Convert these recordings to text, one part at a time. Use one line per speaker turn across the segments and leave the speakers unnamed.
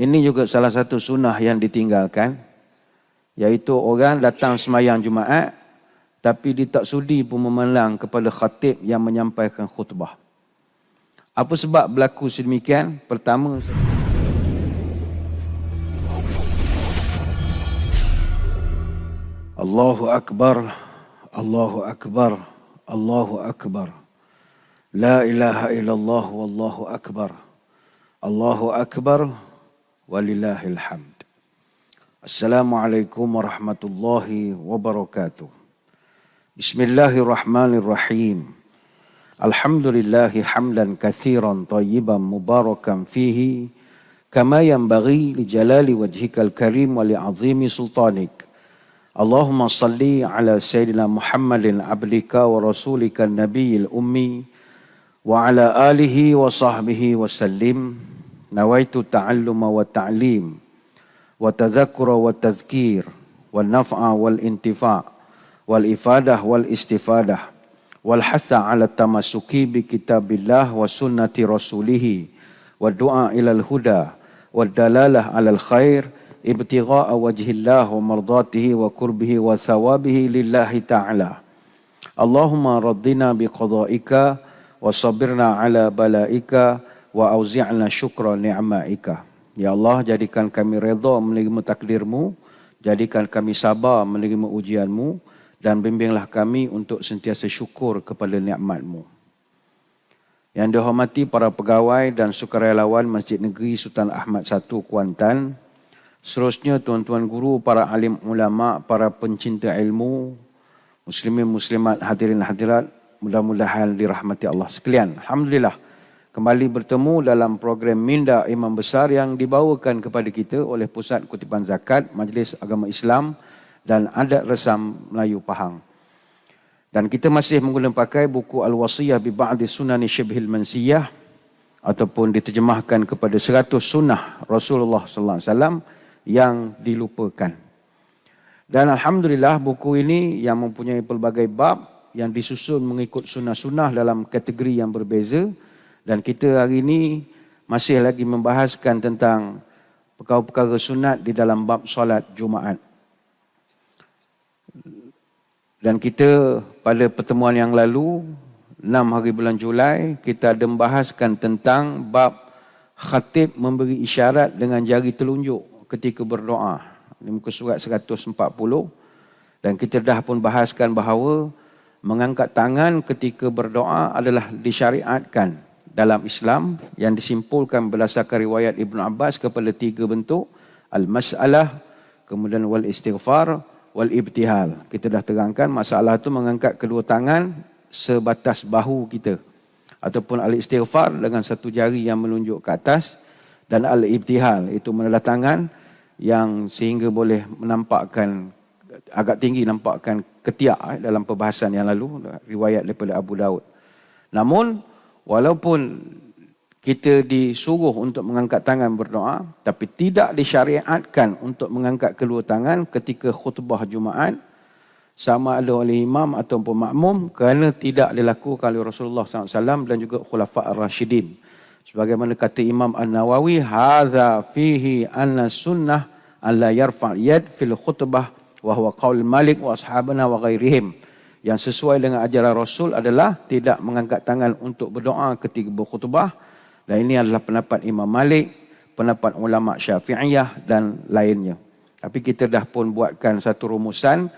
Ini juga salah satu sunnah yang ditinggalkan, iaitu orang datang semayang Jumaat tapi dia tak sudi pun memelang kepada khatib yang menyampaikan khutbah. Apa sebab berlaku sedemikian? Pertama, Allahu Akbar, Allahu Akbar, Allahu Akbar. La ilaha illallah wallahu akbar. Allahu Akbar walillahil hamd. Assalamualaikum warahmatullahi wabarakatuh. Bismillahirrahmanirrahim. Alhamdulillahi hamdan kathiran tayyiban mubarakan fihi kama yanbaghi li jalali wajhikal karim wa li azimi sultanik. Allahumma salli ala sayyidina Muhammadin abdika wa rasulika nabiyil ummi wa ala alihi wa sahbihi wa sallim. Nawaitu ta'alluma wa ta'lim wa tadhakkura wa tadhkir wa naf'a wal intifa' wal ifadah wal istifadah wal hatha ala tamassuki bi kitabillah wa sunnati rasulih wa du'a ilal huda wa dalalah alal khair ibtigha'a wajhillah wa mardatihi wa qurbihi wa thawabihi lillahi ta'ala. Allahumma raddina bi qada'ika wa sabirna ala balaika wa auzi'na syukra ni'maika. Ya Allah, jadikan kami redha menerima takdirmu, jadikan kami sabar menerima ujianmu, dan bimbinglah kami untuk sentiasa syukur kepada nikmatmu. Yang dihormati para pegawai dan sukarelawan Masjid Negeri Sultan Ahmad I Kuantan, seterusnya tuan-tuan guru, para alim ulama, para pencinta ilmu, muslimin muslimat, hadirin hadirat, mudah-mudahan dirahmati Allah sekalian. Alhamdulillah, kembali bertemu dalam program Minda Imam Besar yang dibawakan kepada kita oleh Pusat Kutipan Zakat, Majlis Agama Islam dan Adat Resam Melayu Pahang. Dan kita masih menggunakan pakai buku Al-Wasiyah bi Ba'di Sunani Syibhil Mansiyah, ataupun diterjemahkan kepada 100 sunnah Rasulullah sallallahu alaihi wasallam yang dilupakan. Dan alhamdulillah, buku ini yang mempunyai pelbagai bab yang disusun mengikut sunnah-sunnah dalam kategori yang berbeza. Dan kita hari ini masih lagi membahaskan tentang perkara-perkara sunat di dalam bab solat Jumaat. Dan kita pada pertemuan yang lalu, 6 hari bulan Julai, kita ada membahaskan tentang bab khatib memberi isyarat dengan jari telunjuk ketika berdoa. Ini muka surat 140. Dan kita dah pun bahaskan bahawa mengangkat tangan ketika berdoa adalah disyariatkan dalam Islam, yang disimpulkan berdasarkan riwayat Ibn Abbas kepada 3 bentuk: al-mas'alah, kemudian wal istighfar, wal ibtihal. Kita dah terangkan masalah itu mengangkat kedua tangan sebatas bahu kita, ataupun al-istighfar dengan satu jari yang menunjuk ke atas, dan al-ibtihal itu menelah tangan yang sehingga boleh menampakkan agak tinggi, nampakkan ketiak dalam perbahasan yang lalu, riwayat daripada Abu Daud. Namun walaupun kita disuruh untuk mengangkat tangan berdoa, tapi tidak disyariatkan untuk mengangkat kedua tangan ketika khutbah Jumaat, sama ada oleh imam ataupun makmum, kerana tidak dilakukan oleh Rasulullah SAW dan juga Khulafa' Ar-Rashidin. Sebagaimana kata Imam An-Nawawi, hadza fihi anna sunnah an la yarfa' yad fil khutbah wa huwa qaul Malik wa ashabana wa ghairihim. Yang sesuai dengan ajaran Rasul adalah tidak mengangkat tangan untuk berdoa ketika berkhutbah. Dan ini adalah pendapat Imam Malik, pendapat ulama Syafi'iyah dan lainnya. Tapi kita dah pun buatkan satu rumusan,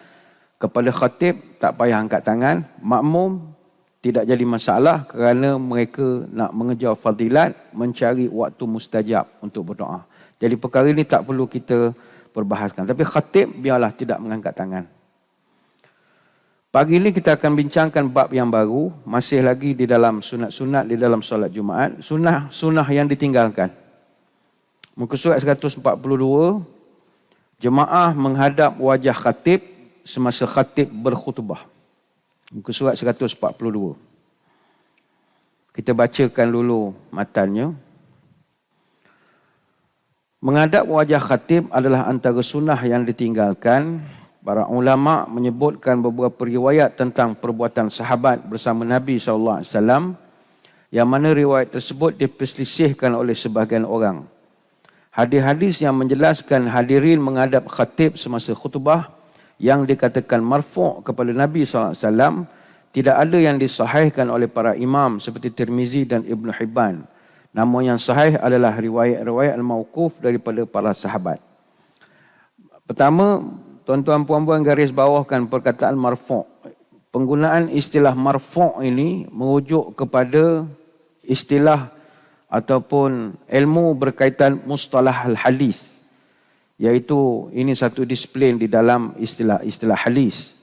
kepada khatib tak payah angkat tangan, makmum tidak jadi masalah kerana mereka nak mengejar fadilat, mencari waktu mustajab untuk berdoa. Jadi perkara ini tak perlu kita perbahaskan. Tapi khatib biarlah tidak mengangkat tangan. Pagi ini kita akan bincangkan bab yang baru, masih lagi di dalam sunat-sunat di dalam solat Jumaat, sunnah yang ditinggalkan. Muka surat 142, jemaah menghadap wajah khatib semasa khatib berkhutbah. Muka surat 142. Kita bacakan dulu matannya. Menghadap wajah khatib adalah antara sunnah yang ditinggalkan. Para ulama menyebutkan beberapa riwayat tentang perbuatan sahabat bersama Nabi SAW, yang mana riwayat tersebut diperselisihkan oleh sebahagian orang. Hadis-hadis yang menjelaskan hadirin menghadap khatib semasa khutbah yang dikatakan marfu' kepada Nabi SAW, tidak ada yang disahihkan oleh para imam seperti Tirmizi dan Ibn Hibban. Namun yang sahih adalah riwayat-riwayat al-mauquf daripada para sahabat. Pertama, tuan-tuan puan-puan garis bawahkan perkataan marfu'. Penggunaan istilah marfu' ini merujuk kepada istilah ataupun ilmu berkaitan mustalah al-hadis, iaitu ini satu disiplin di dalam istilah hadis.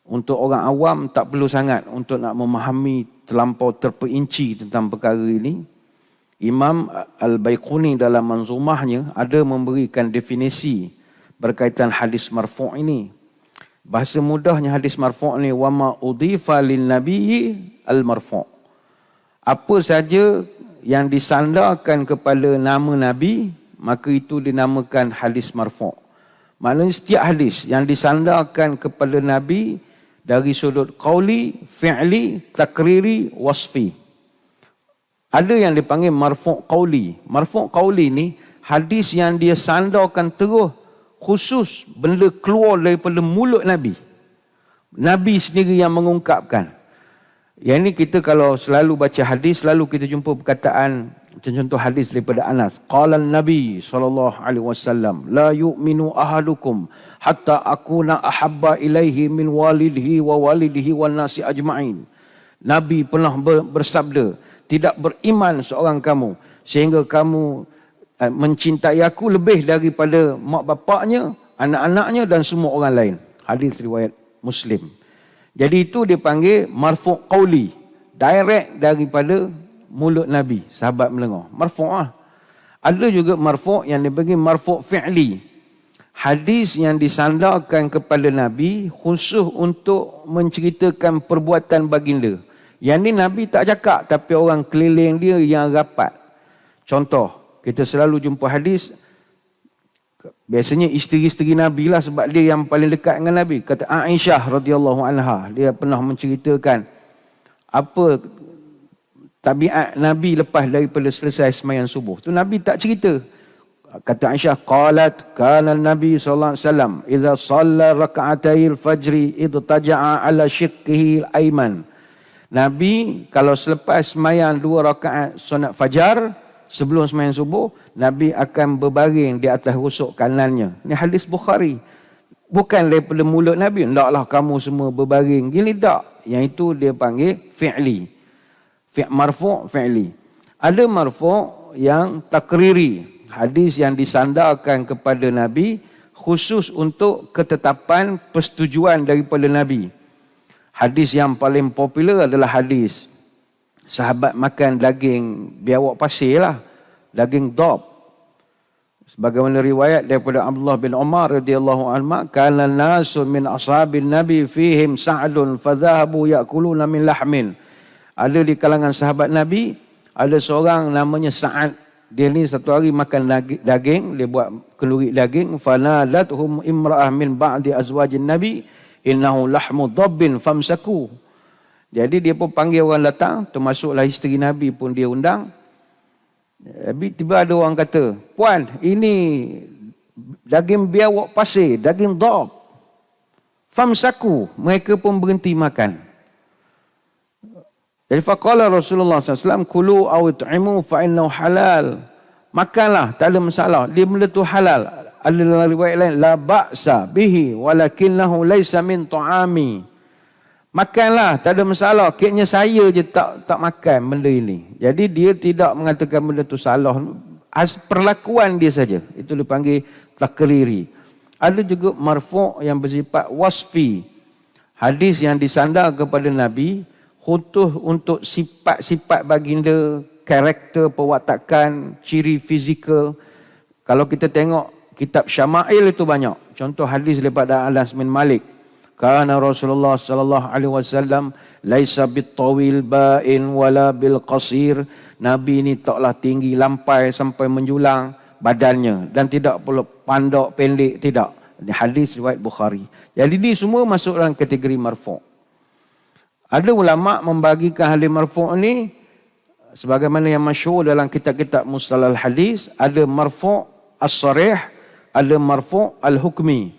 Untuk orang awam tak perlu sangat untuk nak memahami terlampau terperinci tentang perkara ini. Imam Al-Baiquni dalam manzumahnya ada memberikan definisi berkaitan hadis marfu' ini. Bahasa mudahnya hadis marfu' ni wa ma udhifa lin nabiyyi al-marfu'. Apa saja yang disandarkan kepada nama Nabi, maka itu dinamakan hadis marfu'. Maknanya setiap hadis yang disandarkan kepada Nabi dari sudut qauli, fi'li, takriri, wasfi. Ada yang dipanggil marfu' qauli. Marfu' qauli ni hadis yang dia sandarkan terus khusus benda keluar daripada mulut Nabi. Nabi sendiri yang mengungkapkan. Yang ini kita kalau selalu baca hadis, selalu kita jumpa perkataan, contoh hadis daripada Anas. Qala Nabi SAW, la yu'minu ahadukum hatta akuna ahabba ilaihi min walidihi wa walidihi wan nasi ajma'in. Nabi pernah bersabda, tidak beriman seorang kamu sehingga kamu mencintai aku lebih daripada mak bapaknya, anak-anaknya dan semua orang lain. Hadis riwayat Muslim. Jadi itu dipanggil marfu' qauli, direct daripada mulut Nabi, sahabat melengah. Marfu' lah. Ada juga marfu' yang dipanggil marfu' fi'li. Hadis yang disandarkan kepada Nabi khusus untuk menceritakan perbuatan baginda. Yang ni Nabi tak cakap, tapi orang keliling dia yang rapat. Contoh, kita selalu jumpa hadis, biasanya isteri-isteri Nabi lah sebab dia yang paling dekat dengan Nabi. Kata Aisyah radhiyallahu anha, dia pernah menceritakan apa tabiat Nabi lepas daripada selesai sembahyang subuh. Tu Nabi tak cerita. Kata Aisyah, qalat kana Nabi sallallahu alaihi wasallam idza shalla rak'atayil fajri idtaja'a ala shiqqihi al-ayman. Nabi kalau selepas sembahyang 2 rakaat sunat fajar sebelum sembahyang subuh, Nabi akan berbaring di atas rusuk kanannya. Ini hadis Bukhari. Bukan daripada mulut Nabi. Taklah kamu semua berbaring. Gini tak. Yang itu dia panggil fi'li. Marfu' fi'li. Ada marfu' yang takriri. Hadis yang disandarkan kepada Nabi khusus untuk ketetapan persetujuan daripada Nabi. Hadis yang paling popular adalah hadis sahabat makan daging biawak pasir lah. Daging dhab. Sebagaimana riwayat daripada Abdullah bin Umar radhiyallahu anhu, kana nasu min ashabin nabi fihim sa'dun fadhahabu ya'kuluna min lahmin. Ada di kalangan sahabat Nabi, ada seorang namanya Sa'ad. Dia ni satu hari makan daging, dia buat kenduri daging. Fanadathum imra'ah min ba'di azwajin nabi innahu lahmu dhabbin famsaku. Jadi dia pun panggil orang datang, termasuklah isteri Nabi pun dia undang. Tiba ada orang kata, puan, ini daging biawak pasir, daging dhab. Famsaku, mereka pun berhenti makan. Jadi faqala Rasulullah SAW, kulu aw it'imu fa innahu halal. Makanlah, tak ada masalah. Dia benda tu halal. Ada dalam riwayat lain, la ba'sa bihi walakinnahu laysa min ta'ami. Makanlah, tak ada masalah. Kayaknya saya je tak makan benda ini. Jadi dia tidak mengatakan benda tu salah. Perlakuan dia saja. Itu dipanggil takriri. Ada juga marfu' yang bersifat wasfi. Hadis yang disandar kepada Nabi khusus untuk sifat-sifat baginda, karakter, perwatakan, ciri fizikal. Kalau kita tengok kitab Syama'il itu banyak. Contoh hadis daripada Anas bin Malik. Kana Rasulullah sallallahu alaihi wasallam laisa bitawil ba'in wala bil qasir. Nabi ni taklah tinggi lampai sampai menjulang badannya dan tidak pula pandok pendek, tidak. Ini hadis riwayat Bukhari. Jadi ini semua masuk dalam kategori marfu'. Ada ulama membagikan hadis marfu' ni sebagaimana yang masyhur dalam kitab-kitab mustalah hadis, ada marfu' as-sarih, ada marfu' al-hukmi.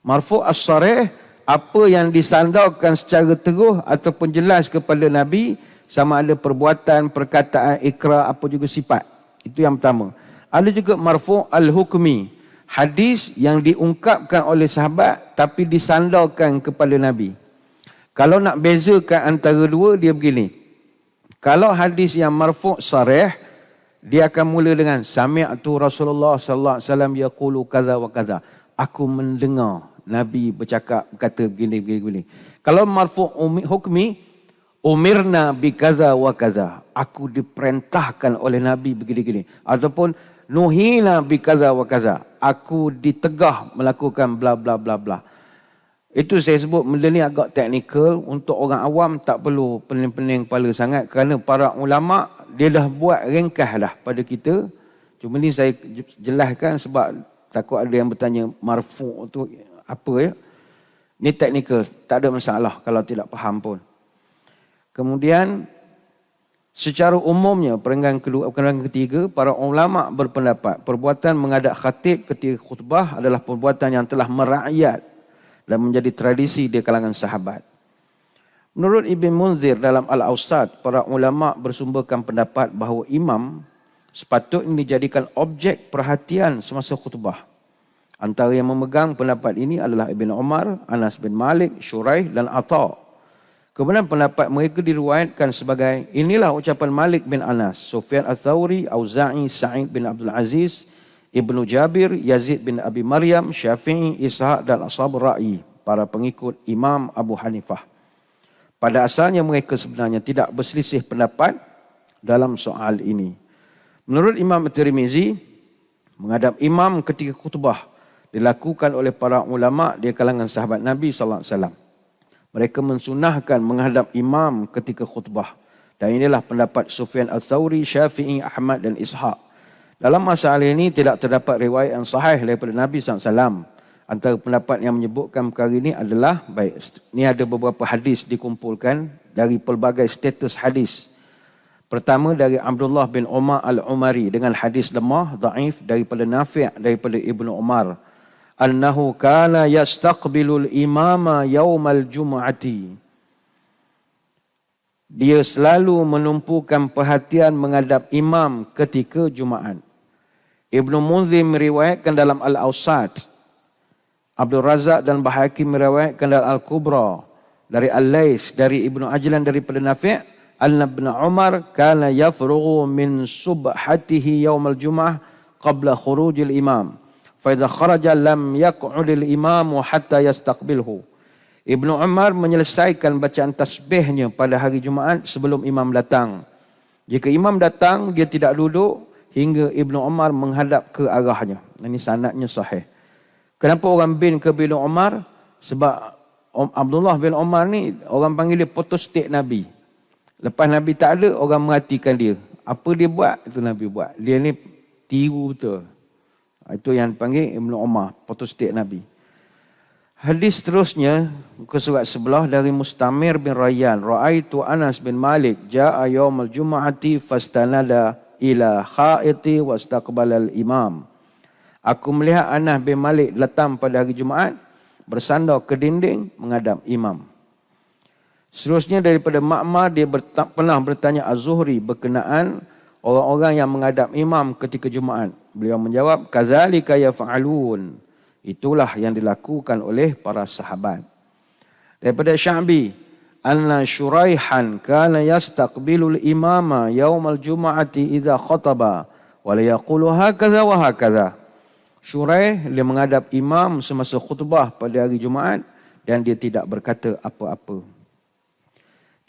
Marfu' as-sarih, apa yang disandarkan secara teguh ataupun jelas kepada Nabi, sama ada perbuatan, perkataan, ikrar, apa juga sifat. Itu yang pertama. Ada juga marfu' al-hukmi, hadis yang diungkapkan oleh sahabat tapi disandarkan kepada Nabi. Kalau nak bezakan antara dua, dia begini. Kalau hadis yang marfu' sarih, dia akan mula dengan sami'tu Rasulullah sallallahu alaihi wasallam yaqulu kaza wa kaza. Aku mendengar Nabi berkata begini. Kalau marfu' hukmi, umirna bi kaza wa kaza. Aku diperintahkan oleh Nabi begini-gini. Ataupun nuhina bi kaza wa kaza. Aku ditegah melakukan bla bla bla bla. Itu saya sebut benda ni agak teknikal. Untuk orang awam tak perlu pening-pening kepala sangat. Kerana para ulama' dia dah buat ringkas dah pada kita. Cuma ni saya jelaskan sebab takut ada yang bertanya marfu' tu apa ya. Ni teknikal, tak ada masalah kalau tidak faham pun. Kemudian secara umumnya perenggan ketiga, para ulama berpendapat perbuatan menghadap khatib ketika khutbah adalah perbuatan yang telah merakyat dan menjadi tradisi di kalangan sahabat. Menurut Ibn Munzir dalam Al-Awsat, para ulama bersumberkan pendapat bahawa imam sepatutnya dijadikan objek perhatian semasa khutbah. Antara yang memegang pendapat ini adalah Ibn Umar, Anas bin Malik, Shuraih dan Atha'. Kemudian pendapat mereka diriwayatkan sebagai, inilah ucapan Malik bin Anas, Sufyan al-Thawri, Auza'i, Sa'id bin Abdul Aziz, Ibnu Jabir, Yazid bin Abi Maryam, Syafi'i, Ishaq dan Ashabul Ra'i, para pengikut Imam Abu Hanifah. Pada asalnya mereka sebenarnya tidak berselisih pendapat dalam soal ini. Menurut Imam Tirmizi, menghadap imam ketika khutbah dilakukan oleh para ulama di kalangan sahabat Nabi sallallahu alaihi wasallam. Mereka mensunahkan menghadap imam ketika khutbah. Dan inilah pendapat Sufyan al-Thawri, Syafi'i, Ahmad dan Ishaq. Dalam masalah ini tidak terdapat riwayat yang sahih daripada Nabi sallallahu alaihi wasallam. Antara pendapat yang menyebutkan perkara ini adalah, baik, ini ada beberapa hadis dikumpulkan dari pelbagai status hadis. Pertama dari Abdullah bin Umar al-Umari dengan hadis lemah, dhaif daripada Nafi' daripada Ibnu Umar. Annahu kana yastaqbilul imama yaumal jum'ati. Dia selalu menumpukan perhatian menghadap imam ketika Jumaat. Ibnu Munzir meriwayatkan dalam Al-Awsat. Abdul Razak dan Bahaki meriwayatkan dalam Al-Kubra. Dari Al-Lais, dari Ibnu Ajlan daripada Nafi'. Anna ibn Umar kana yafrughu min subhatihi yaumal jum'ah qabla khurujil imam. فَإِذَا خَرَجَ لَمْ يَقْعُدِ الْإِمَامُ حَتَّى يَسْتَقْبِلْهُ. Ibnu Umar menyelesaikan bacaan tasbihnya pada hari Jumaat sebelum imam datang. Jika imam datang, dia tidak duduk hingga Ibnu Umar menghadap ke arahnya. Ini sanadnya sahih. Kenapa orang bin ke Ibnu Umar? Sebab Abdullah bin Umar ni orang panggil dia potostate Nabi. Lepas Nabi tak ada, orang merhatikan dia. Apa dia buat? Itu Nabi buat. Dia ni tiru betul. Itu yang dipanggil Ibnu Umar, potostate Nabi. Hadis seterusnya, muka surat sebelah dari Mustamir bin Rayyan. Ra'aitu Anas bin Malik ja'a yawmal jum'ati fastanada ila khaiti wastaqbalal imam. Aku melihat Anas bin Malik datang pada hari Jumaat, bersandar ke dinding menghadap imam. Seterusnya daripada Ma'mar, dia pernah bertanya Az-Zuhri berkenaan orang-orang yang menghadap imam ketika Jumaat. Beliau menjawab, kadzalika yaf'alun. Itulah yang dilakukan oleh para sahabat. Daripada Sya'bi, anna Shuraihan kana yastaqbilul imama yaumal jum'ati idza khataba wa la yaqulu hakaza wa hakaza. Shuraih dia menghadap imam semasa khutbah pada hari Jumaat dan dia tidak berkata apa-apa.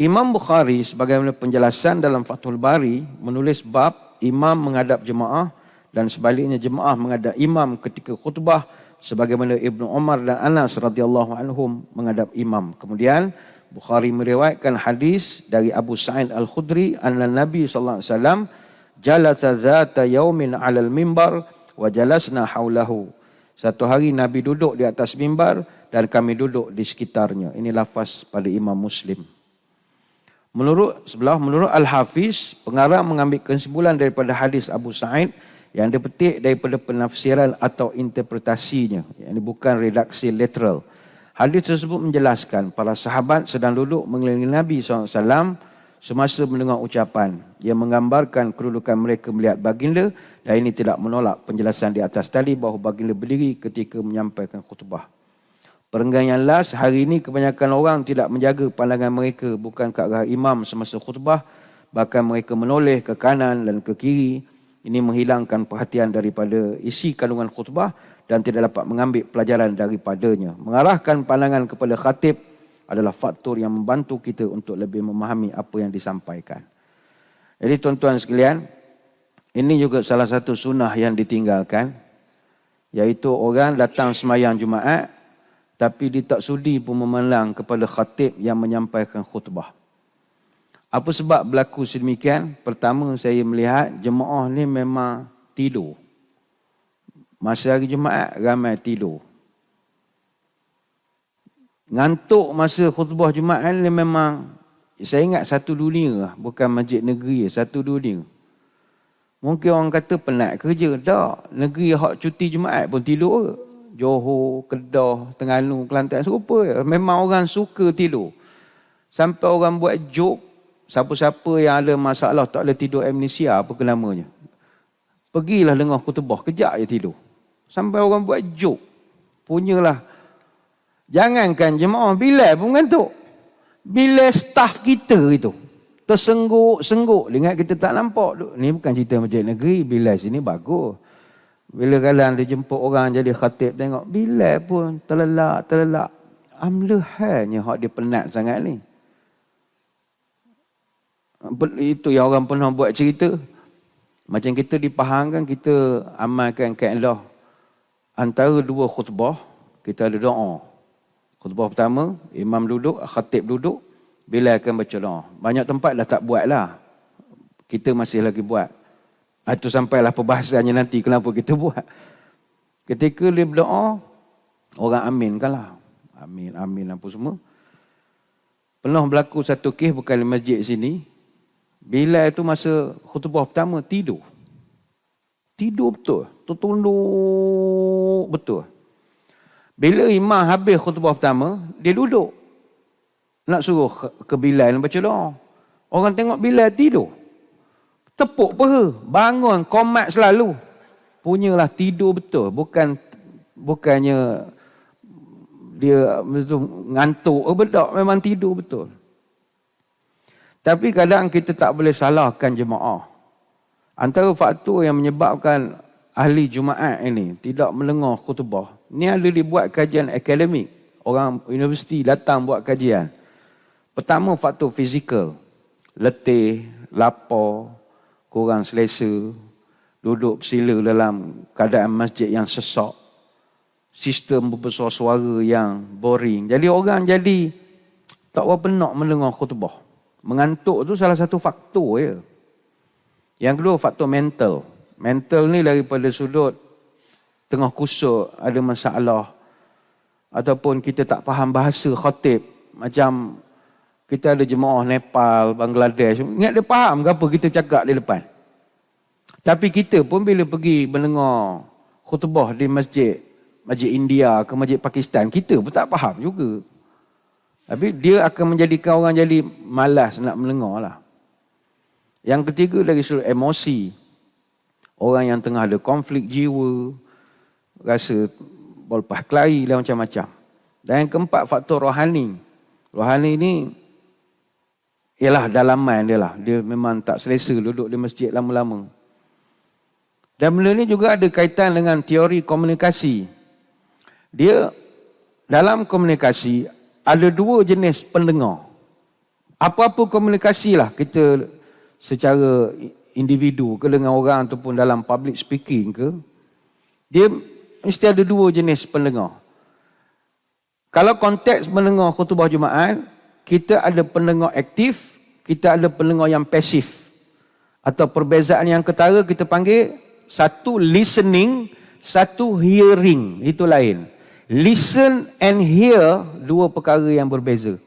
Imam Bukhari sebagaimana penjelasan dalam Fathul Bari menulis bab imam menghadap jemaah dan sebaliknya jemaah menghadap imam ketika khutbah sebagaimana Ibnu Umar dan Anas radhiyallahu anhum menghadap imam. Kemudian Bukhari meriwayatkan hadis dari Abu Sa'id Al-Khudri anna Nabi sallallahu alaihi wasallam jalasa zata yaumin 'alal mimbar wa jalasna haulahu. Satu hari Nabi duduk di atas mimbar dan kami duduk di sekitarnya. Ini lafaz pada Imam Muslim. Menurut Al-Hafiz, pengarang mengambil kesimpulan daripada hadis Abu Sa'id yang dipetik daripada penafsiran atau interpretasinya. Ini bukan redaksi literal. Hadis tersebut menjelaskan para sahabat sedang duduk mengelilingi Nabi SAW semasa mendengar ucapan yang menggambarkan kedudukan mereka melihat baginda, dan ini tidak menolak penjelasan di atas tadi bahawa baginda berdiri ketika menyampaikan khutbah. Perenggan yang last, hari ini kebanyakan orang tidak menjaga pandangan mereka bukan ke arah imam semasa khutbah, bahkan mereka menoleh ke kanan dan ke kiri. Ini menghilangkan perhatian daripada isi kandungan khutbah dan tidak dapat mengambil pelajaran daripadanya. Mengarahkan pandangan kepada khatib adalah faktor yang membantu kita untuk lebih memahami apa yang disampaikan. Jadi tuan-tuan sekalian, ini juga salah satu sunnah yang ditinggalkan, iaitu orang datang sembahyang Jumaat tapi dia tak sudi pun memandang kepada khatib yang menyampaikan khutbah. Apa sebab berlaku sedemikian? Pertama, saya melihat jemaah ni memang tidur. Masa hari Jumaat, ramai tidur. Ngantuk masa khutbah Jumaat ni memang, saya ingat satu dunia lah, bukan masjid negeri, satu dunia. Mungkin orang kata penat kerja. Tak, negeri hak cuti Jumaat pun tidur. Johor, Kedah, Terengganu, Kelantan serupa. Memang orang suka tidur. Sampai orang buat joke, siapa-siapa yang ada masalah tak boleh tidur amnesia, apa ke namanya. Pergilah dengar khutbah, kejap je tidur. Sampai orang buat joke. Punyalah. Jangankan jemaah, bilal pun ngantuk. Bilal staff kita itu tersengguk-sengguk. Ingat kita tak nampak. Ni bukan cerita masjid negeri, bilal sini bagus. Bila kadang dia jemput orang jadi khatib, tengok bilal pun terlelak. Amlehannya hak dia penat sangat ni. Itu yang orang pernah buat cerita. Macam kita dipahamkan, kita amalkan kaedah antara dua khutbah, kita ada doa. Khutbah pertama, imam duduk, khatib duduk, bilal akan baca doa. Banyak tempat dah tak buat lah. Kita masih lagi buat. Itu sampailah perbahasannya nanti kenapa kita buat. Ketika dia berdoa, orang aminkan lah. Amin apa semua. Pernah berlaku satu kes bukan di masjid sini. Bilal itu masa khutbah pertama tidur. Tidur betul. Tertunduk betul. Bila imam habis khutbah pertama, dia duduk. Nak suruh ke Bilal baca doa. Orang tengok Bilal tidur. Tepuk peha, bangun, komat selalu. Punyalah tidur betul. Bukannya dia ngantuk, bedak, memang tidur betul. Tapi kadang kita tak boleh salahkan jemaah. Antara faktor yang menyebabkan ahli Jumaat ini tidak mendengar khutbah, ni ada dibuat kajian akademik. Orang universiti datang buat kajian. Pertama, faktor fizikal. Letih, lapar, kurang selesa, duduk bersila dalam keadaan masjid yang sesak, sistem berbesar suara yang boring. Jadi orang jadi tak berapa nak mendengar khutbah. Mengantuk tu salah satu faktor ya. Yang kedua, faktor mental. Mental ni daripada sudut tengah kusuk, ada masalah, ataupun kita tak faham bahasa khatib. Macam kita ada jemaah Nepal, Bangladesh. Ingat dia faham ke apa kita cakap di depan. Tapi kita pun bila pergi mendengar khutbah di masjid India ke masjid Pakistan, kita pun tak faham juga. Tapi dia akan menjadikan orang jadi malas nak mendengar lah. Yang ketiga dari sudut emosi. Orang yang tengah ada konflik jiwa, rasa berlepas kelahi dan macam-macam. Dan yang keempat, faktor rohani. Rohani ni ialah dalaman dia lah. Dia memang tak selesa duduk di masjid lama-lama. Dan benda ni juga ada kaitan dengan teori komunikasi. Dia dalam komunikasi ada dua jenis pendengar. Apa-apa komunikasi lah kita secara individu ke dengan orang ataupun dalam public speaking ke, dia mesti ada dua jenis pendengar. Kalau konteks mendengar khutbah Jumaat, kita ada pendengar aktif, kita ada pendengar yang pasif. Atau perbezaan yang ketara kita panggil, satu listening, satu hearing. Itu lain. Listen and hear, dua perkara yang berbeza.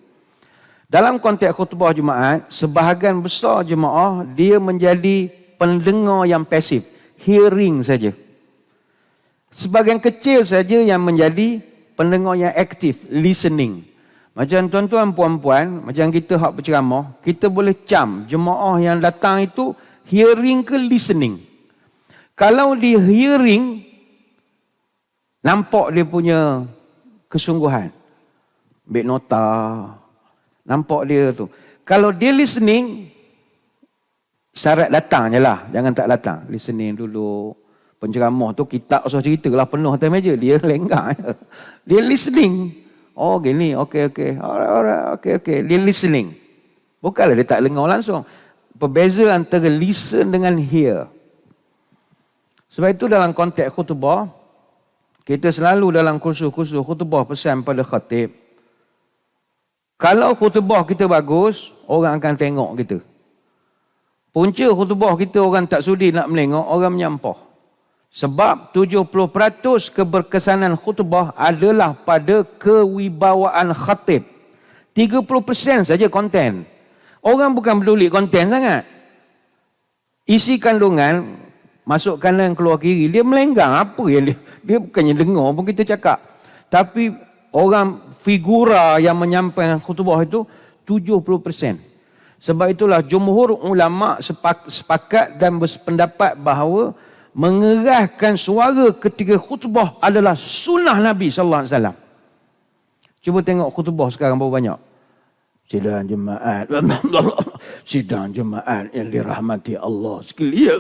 Dalam konteks khutbah Jumaat, sebahagian besar jemaah dia menjadi pendengar yang pasif. hearing saja. Sebagian kecil saja yang menjadi pendengar yang aktif, listening. Macam tuan-tuan puan-puan, macam kita hak berceramah, kita boleh cam jemaah yang datang itu hearing ke listening. Kalau dia hearing, nampak dia punya kesungguhan. Ambil nota, nampak dia tu. Kalau dia listening, syarat datang je lah, jangan tak datang. Listening dulu. Penceramah tu kitab usah cerita lah penuh atas meja. Dia lenggak. Dia listening. Oh gini, okey. Alright, okey. Dia listening. Bukanlah dia tak dengar langsung. Perbeza antara listen dengan hear. Sebab itu dalam konteks khutbah, kita selalu dalam kursus-kursus khutbah pesan pada khatib. Kalau khutbah kita bagus, orang akan tengok kita. Punca khutbah kita orang tak sudi nak melengok, orang menyampah. Sebab 70% keberkesanan khutbah adalah pada kewibawaan khatib. 30% saja konten. Orang bukan peduli konten sangat. Isi kandungan, masuk kanan keluar kiri, dia melenggang apa yang dia bukannya dengar pun kita cakap. Tapi orang figura yang menyampaikan khutbah itu 70%. Sebab itulah jumhur ulama sepakat dan bersependapat bahawa mengeraskan suara ketika khutbah adalah sunnah Nabi sallallahu alaihi wasallam. Cuba tengok khutbah sekarang berapa banyak. Sidang jemaat yang dirahmati Allah sekalian.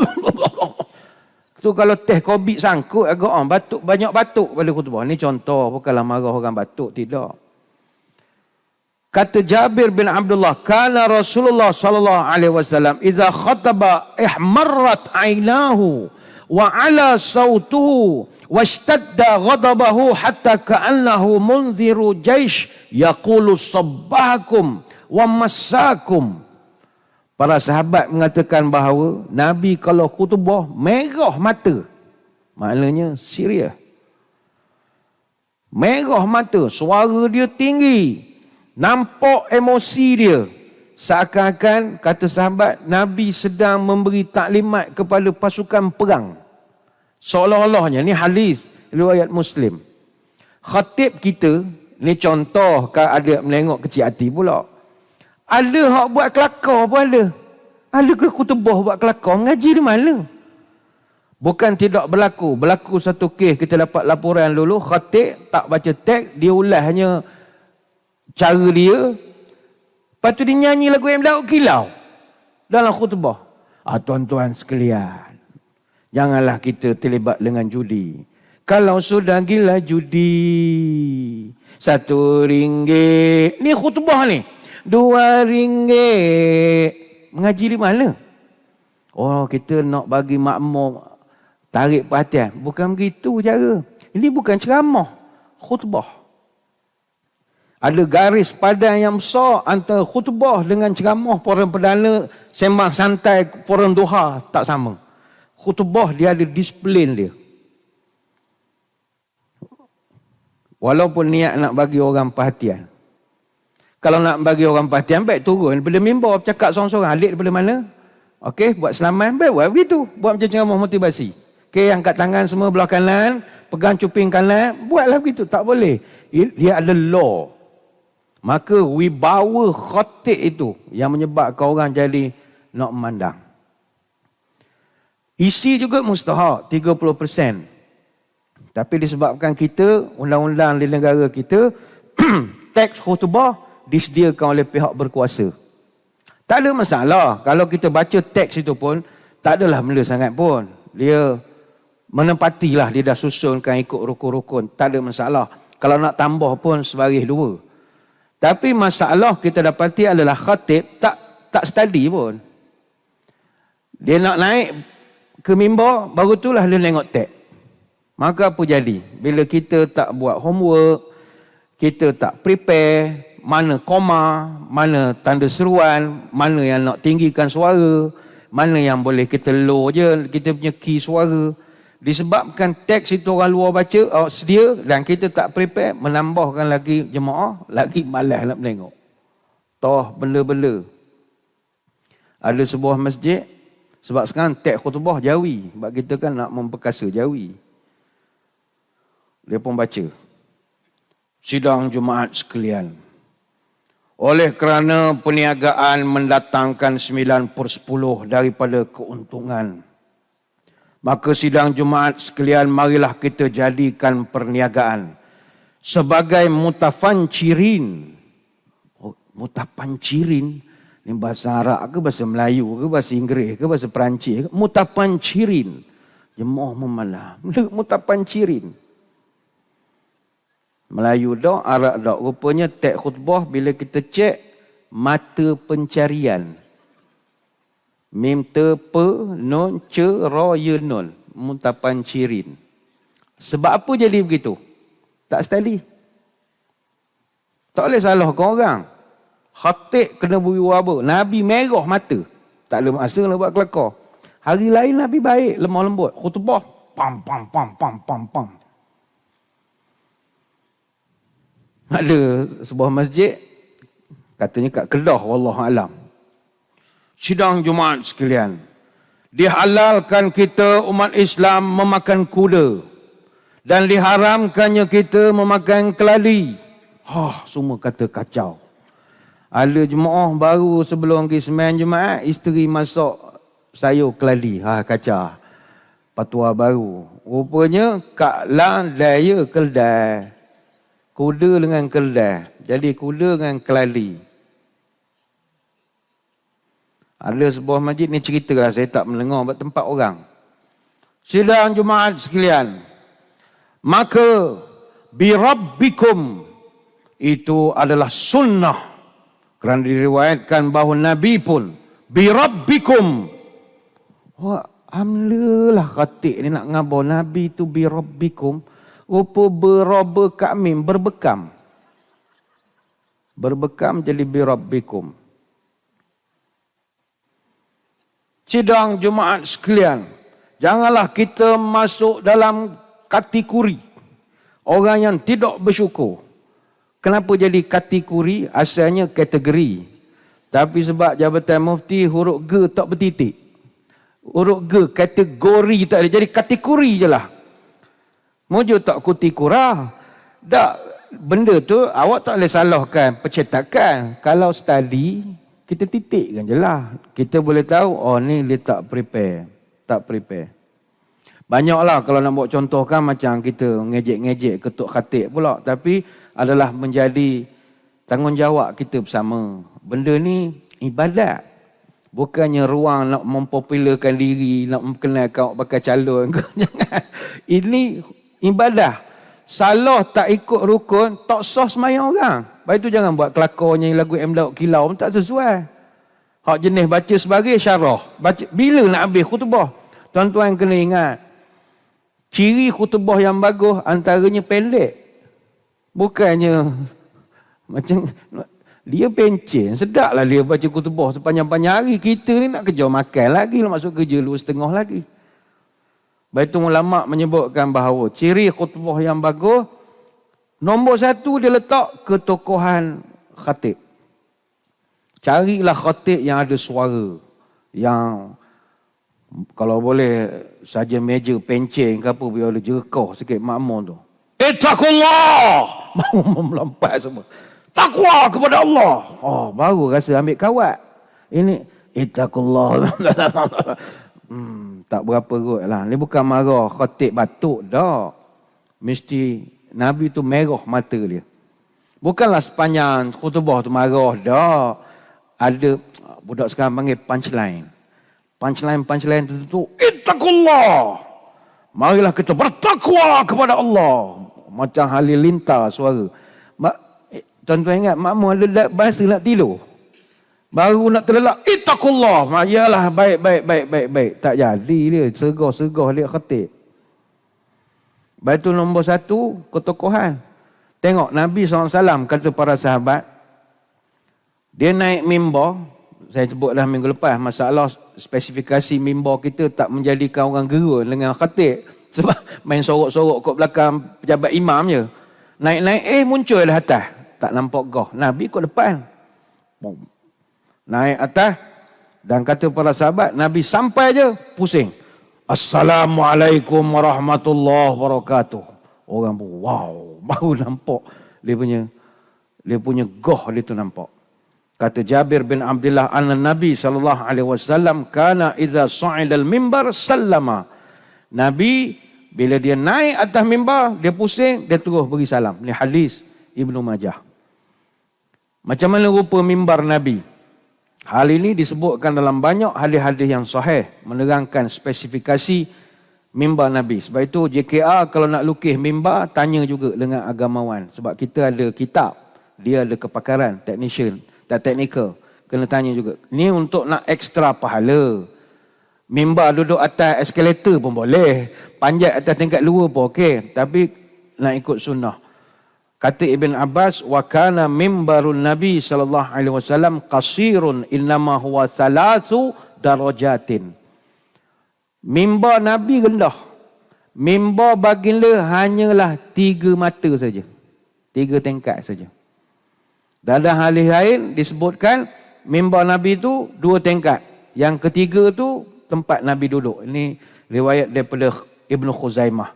Tu kalau teh COVID sangkut agak batuk, banyak batuk pada khutbah. Ni contoh, bukanlah marah orang batuk, tidak. Kata Jabir bin Abdullah, kana Rasulullah sallallahu alaihi wasallam idza khataba ihmarrat ainahu wa ala sautuhu washtadda ghadabahu hatta ka'annahu munziru jaish yaqulu sabbahakum wa massakum. Para sahabat mengatakan bahawa Nabi kalau khutbah merah mata. Maknanya serius. Merah mata, suara dia tinggi. Nampak emosi dia. Seakan-akan, kata sahabat, Nabi sedang memberi taklimat kepada pasukan perang. Seolah-olahnya, ni hadis riwayat Muslim. Khatib kita, ni contoh kalau ada melengok kecil hati pula. Ada hak buat kelakar pun ada. Ada ke khutbah buat kelakar? Mengaji di mana? Bukan tidak berlaku. Berlaku satu kes, kita dapat laporan dulu. Khatib tak baca teks, dia ulasnya cara dia. Lepas tu dia nyanyi lagu yang Daud Kilau dalam khutbah. Tuan-tuan sekalian, janganlah kita terlibat dengan judi. Kalau sudah gila judi, RM1. Ni khutbah ni. RM2. Mengaji di mana? Oh, kita nak bagi makmum tarik perhatian. Bukan begitu cara. Ini bukan ceramah, khutbah. Ada garis padan yang besar antara khutbah dengan ceramah forum perdana, sembang santai forum duha, tak sama. Khutbah dia ada disiplin dia. Walaupun niat nak bagi orang perhatian. Kalau nak bagi orang perhatian, baik turun daripada mimbar, cakap seorang-seorang. Alik daripada mana? Okey, buat selamat, baik buat begitu. Buat macam ceramah motivasi. Okey, angkat tangan semua belah kanan, pegang cuping kanan, buatlah begitu. Tak boleh. Dia ada law. Maka wibawa khatib itu yang menyebabkan orang jadi nak memandang. Isi juga mustahak 30%. Tapi disebabkan kita, undang-undang di negara kita, teks khutbah disediakan oleh pihak berkuasa. Tak ada masalah. Kalau kita baca teks itu pun, tak adalah benda sangat pun. Dia menempatilah, dia dah susunkan ikut rukun-rukun. Tak ada masalah. Kalau nak tambah pun sebaris dua. Tapi masalah kita dapati adalah khatib tak study pun. Dia nak naik ke mimbar, baru itulah dia tengok teks. Maka apa jadi? Bila kita tak buat homework, kita tak prepare, mana koma, mana tanda seruan, mana yang nak tinggikan suara, mana yang boleh kita low je, kita punya key suara. Disebabkan teks itu orang luar baca, sedia, dan kita tak prepare, menambahkan lagi jemaah, lagi malas nak menengok. Toh benda-benda. Ada sebuah masjid, Sebab sekarang teks khutbah Jawi. Sebab kita kan nak memperkasa Jawi. Dia pun baca. Sidang Jumaat sekalian. Oleh kerana perniagaan mendatangkan 9/10 daripada keuntungan, maka sidang Jumaat sekalian, marilah kita jadikan perniagaan sebagai mutafancirin. Mutafancirin ni bahasa Arab ke bahasa Melayu ke bahasa Inggeris ke bahasa Perancis ke? Mutafancirin. Jemaah memalah. Mutafancirin. Melayu dak, Arab dak. Rupanya teks khutbah bila kita cek, mata pencarian. Mim te pe nun ce ra ye nun. Mutafancirin. Sebab apa jadi begitu? Tak steady. Tak boleh salahkan orang. Khatib kena berwibawa. Nabi merah mata. Tak ada masa nak buat kelakar. Hari lain Nabi baik, lemah lembut. Khutbah, pam pam pam pam pam pam. Ada sebuah masjid, katanya kat Kedah, wallahualam. Sidang Jumaat sekalian, dihalalkan kita umat Islam memakan kuda dan diharamkannya kita memakan keladi. Semua kata kacau. Ada jemaah baru sebelum pergi sembahyang Jumaat, isteri masak sayur keladi. Kacau. Patwa baru. Rupanya kak lang daya keldai. Kuda dengan keldai. Jadi kuda dengan keladi. Ada sebuah masjid ni ceritalah, saya tak mendengar buat tempat orang. Sidang Jumaat sekalian, maka birabbikum itu adalah sunnah. Kerana diriwayatkan bahawa Nabi pun birabbikum. Alhamdulillah khatib ni nak ngabar Nabi tu birabbikum. Rupa beraba kamim, berbekam. Berbekam jadi birabbikum. Sidang Jumaat sekalian, janganlah kita masuk dalam kategori orang yang tidak bersyukur. Kenapa jadi kategori? Asalnya kategori. Tapi sebab Jabatan Mufti huruf G tak bertitik. Huruf G kategori tak ada. Jadi kategori je lah. Mojo tak kutikura. Tak, benda tu awak tak boleh salahkan percetakan. Kalau study, kita titikkan je lah. Kita boleh tahu, ni dia tak prepare. Tak prepare. Banyaklah kalau nak buat contoh kan, macam kita ngejek-ngejek ketuk khatib pula. Tapi adalah menjadi tanggungjawab kita bersama. Benda ni ibadat. Bukannya ruang nak mempopularkan diri, nak memperkenalkan awak bakal calon. Jangan. Ini ibadah. Salah tak ikut rukun, tak sah semayang orang. Lepas itu jangan buat kelakarnya lagu M. Daud Kilau, tak sesuai. Hak jenis baca sebagai syarah. Baca, bila nak habis khutbah? Tuan-tuan kena ingat, ciri khutbah yang bagus antaranya pendek. Bukannya macam dia pencen, sedaplah dia baca khutbah sepanjang-panjang hari. Kita ni nak kerja makan lagi, nak masuk kerja 2.30 lagi. Baitul ulama menyebutkan bahawa ciri khutbah yang bagus, nombor 1 dia letak ketokohan khatib. Carilah khatib yang ada suara, yang kalau boleh saja meja pencen ke apa, biar ada jerkah sikit makmum tu. Ittaqullah! Makmum melompat semua. Takwa kepada Allah. Baru rasa ambil kawat. Ini ittaqullah. Tak berapa kot lah. Ni bukan marah khatib batuk dah. Mesti Nabi tu merah mata dia. Bukanlah sepanjang khutbah tu marah dah. Ada budak sekarang panggil punchline. Punchline tertentu. Ittaqullah. Marilah kita bertakwa kepada Allah. Macam halilintar suara. Tuan-tuan ingat makmum ada bahasa nak tidur. Baru nak terlelap, ittaqullah. Yalah, baik. Tak jadi dia. Segah dia khatib. Baitul nombor 1, ketokohan. Tengok Nabi SAW kata para sahabat, dia naik mimbar. Saya sebut dah minggu lepas, masalah spesifikasi mimbar kita tak menjadikan orang gerun dengan khatib. Sebab main sorok-sorok kat belakang pejabat imam je. Naik-naik, muncul dah atas. Tak nampak gah. Nabi kat depan. Naik atas, Dan kata para sahabat, Nabi sampai je pusing. Assalamualaikum warahmatullahi wabarakatuh. Orang pun wow, baru nampak dia punya goh dia tu nampak. Kata Jabir bin Abdullah anna Nabi sallallahu alaihi wasallam kana idza sa'ida al-mimbar sallama. Nabi bila dia naik atas mimbar, dia pusing, dia terus beri salam. Ni hadis Ibnu Majah. Macam mana rupa mimbar Nabi? Hal ini disebutkan dalam banyak hadis-hadis yang sahih menerangkan spesifikasi mimbar Nabi. Sebab itu JKR kalau nak lukis mimbar, tanya juga dengan agamawan. Sebab kita ada kitab, dia ada kepakaran, technical. Kena tanya juga. Ni untuk nak ekstra pahala. Mimbar duduk atas eskalator pun boleh. Panjat atas tingkat luar pun okey. Tapi nak ikut sunnah. Kata Ibn Abbas, wa kana mimbarun Nabi sallallahu alaihi wasallam qasirun innama huwa thalathu darajatin. Mimbar Nabi rendah. Mimbar baginda hanyalah 3 mata saja. 3 tingkat saja. Dalam hadis lain disebutkan mimbar Nabi itu 2 tingkat. Yang ketiga tu tempat Nabi duduk. Ini riwayat daripada Ibnu Khuzaimah.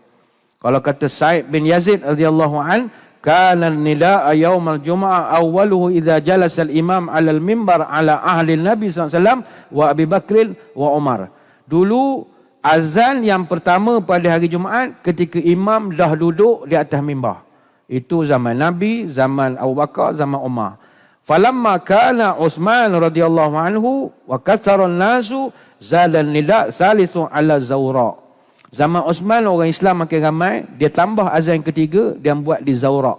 Kalau kata Sa'id bin Yazid radhiyallahu an, kana nidaa yaumal jumu'ah awwaluhu idza jalasa al-imam 'ala al-mimbar 'ala ahli Nabi sallallahu alaihi wasallam wa Abi Bakr wa Umar. Dulu azan yang pertama pada hari Jumaat ketika imam dah duduk di atas mimbar. Itu zaman Nabi, zaman Abu Bakar, zaman Umar. Falamma kana Utsman radhiyallahu anhu wa kathara an-nasu zala an-nida' thalithu 'ala zawra. Zaman Utsman orang Islam makin ramai, dia tambah azan ketiga, dia buat di Zawra.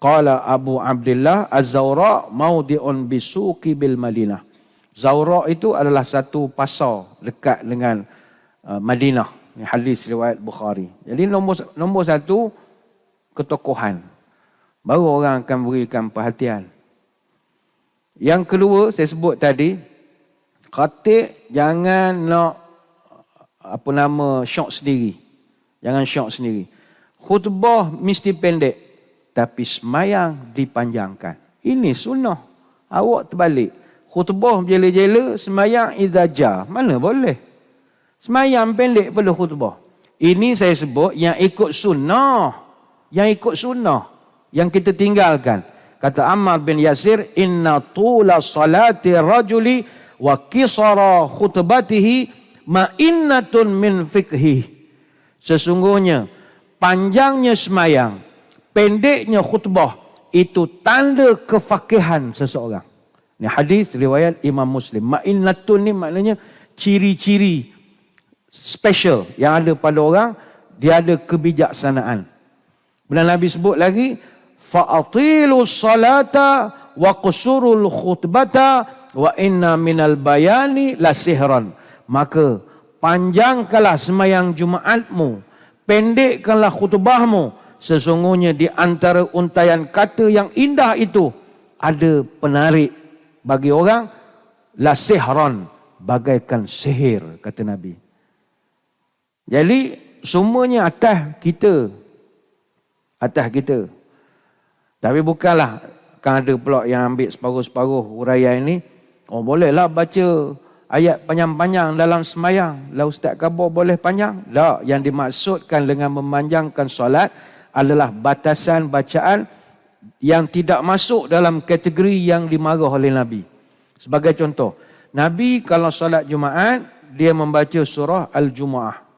Qala Abu Abdullah az-Zawra maudi'un bisuqi bil Madinah. Zawra itu adalah satu pasar dekat dengan Madinah. Ini hadis riwayat Bukhari. Jadi nombor satu ketokohan. Baru orang akan berikan perhatian. Yang kedua saya sebut tadi, khatib jangan nak syok sendiri. Jangan syok sendiri. Khutbah mesti pendek, tapi semayang dipanjangkan. Ini sunnah. Awak terbalik. Khutbah jela-jela, semayang izajar. Mana boleh? Semayang pendek pada khutbah. Ini saya sebut yang ikut sunnah. Yang ikut sunnah. Yang kita tinggalkan. Kata Ammar bin Yasir, inna tula salati rajuli wa kisara khutbatihi ma'innatun min fikhi. Sesungguhnya panjangnya semayang, pendeknya khutbah itu tanda kefakihan seseorang. Ini hadis riwayat Imam Muslim. Ma'innatun ni maknanya ciri-ciri special yang ada pada orang, dia ada kebijaksanaan. Bila Nabi sebut lagi, fa'atilus salata wa qusurul khutbata wa inna minal bayani la sihran. Maka panjangkanlah semayang Jumaatmu, pendekkanlah khutbahmu. Sesungguhnya di antara untaian kata yang indah itu ada penarik bagi orang, la sihran, bagaikan sihir, kata Nabi. Jadi semuanya atas kita. Atas kita. Tapi bukanlah kan ada pula yang ambil separuh-separuh huraian ini. Oh bolehlah baca ayat panjang-panjang dalam semayang. Lah Ustaz khabar boleh panjang? Tak. Yang dimaksudkan dengan memanjangkan solat adalah batasan bacaan yang tidak masuk dalam kategori yang dimarah oleh Nabi. Sebagai contoh, Nabi kalau solat Jumaat, dia membaca surah Al-Jumu'ah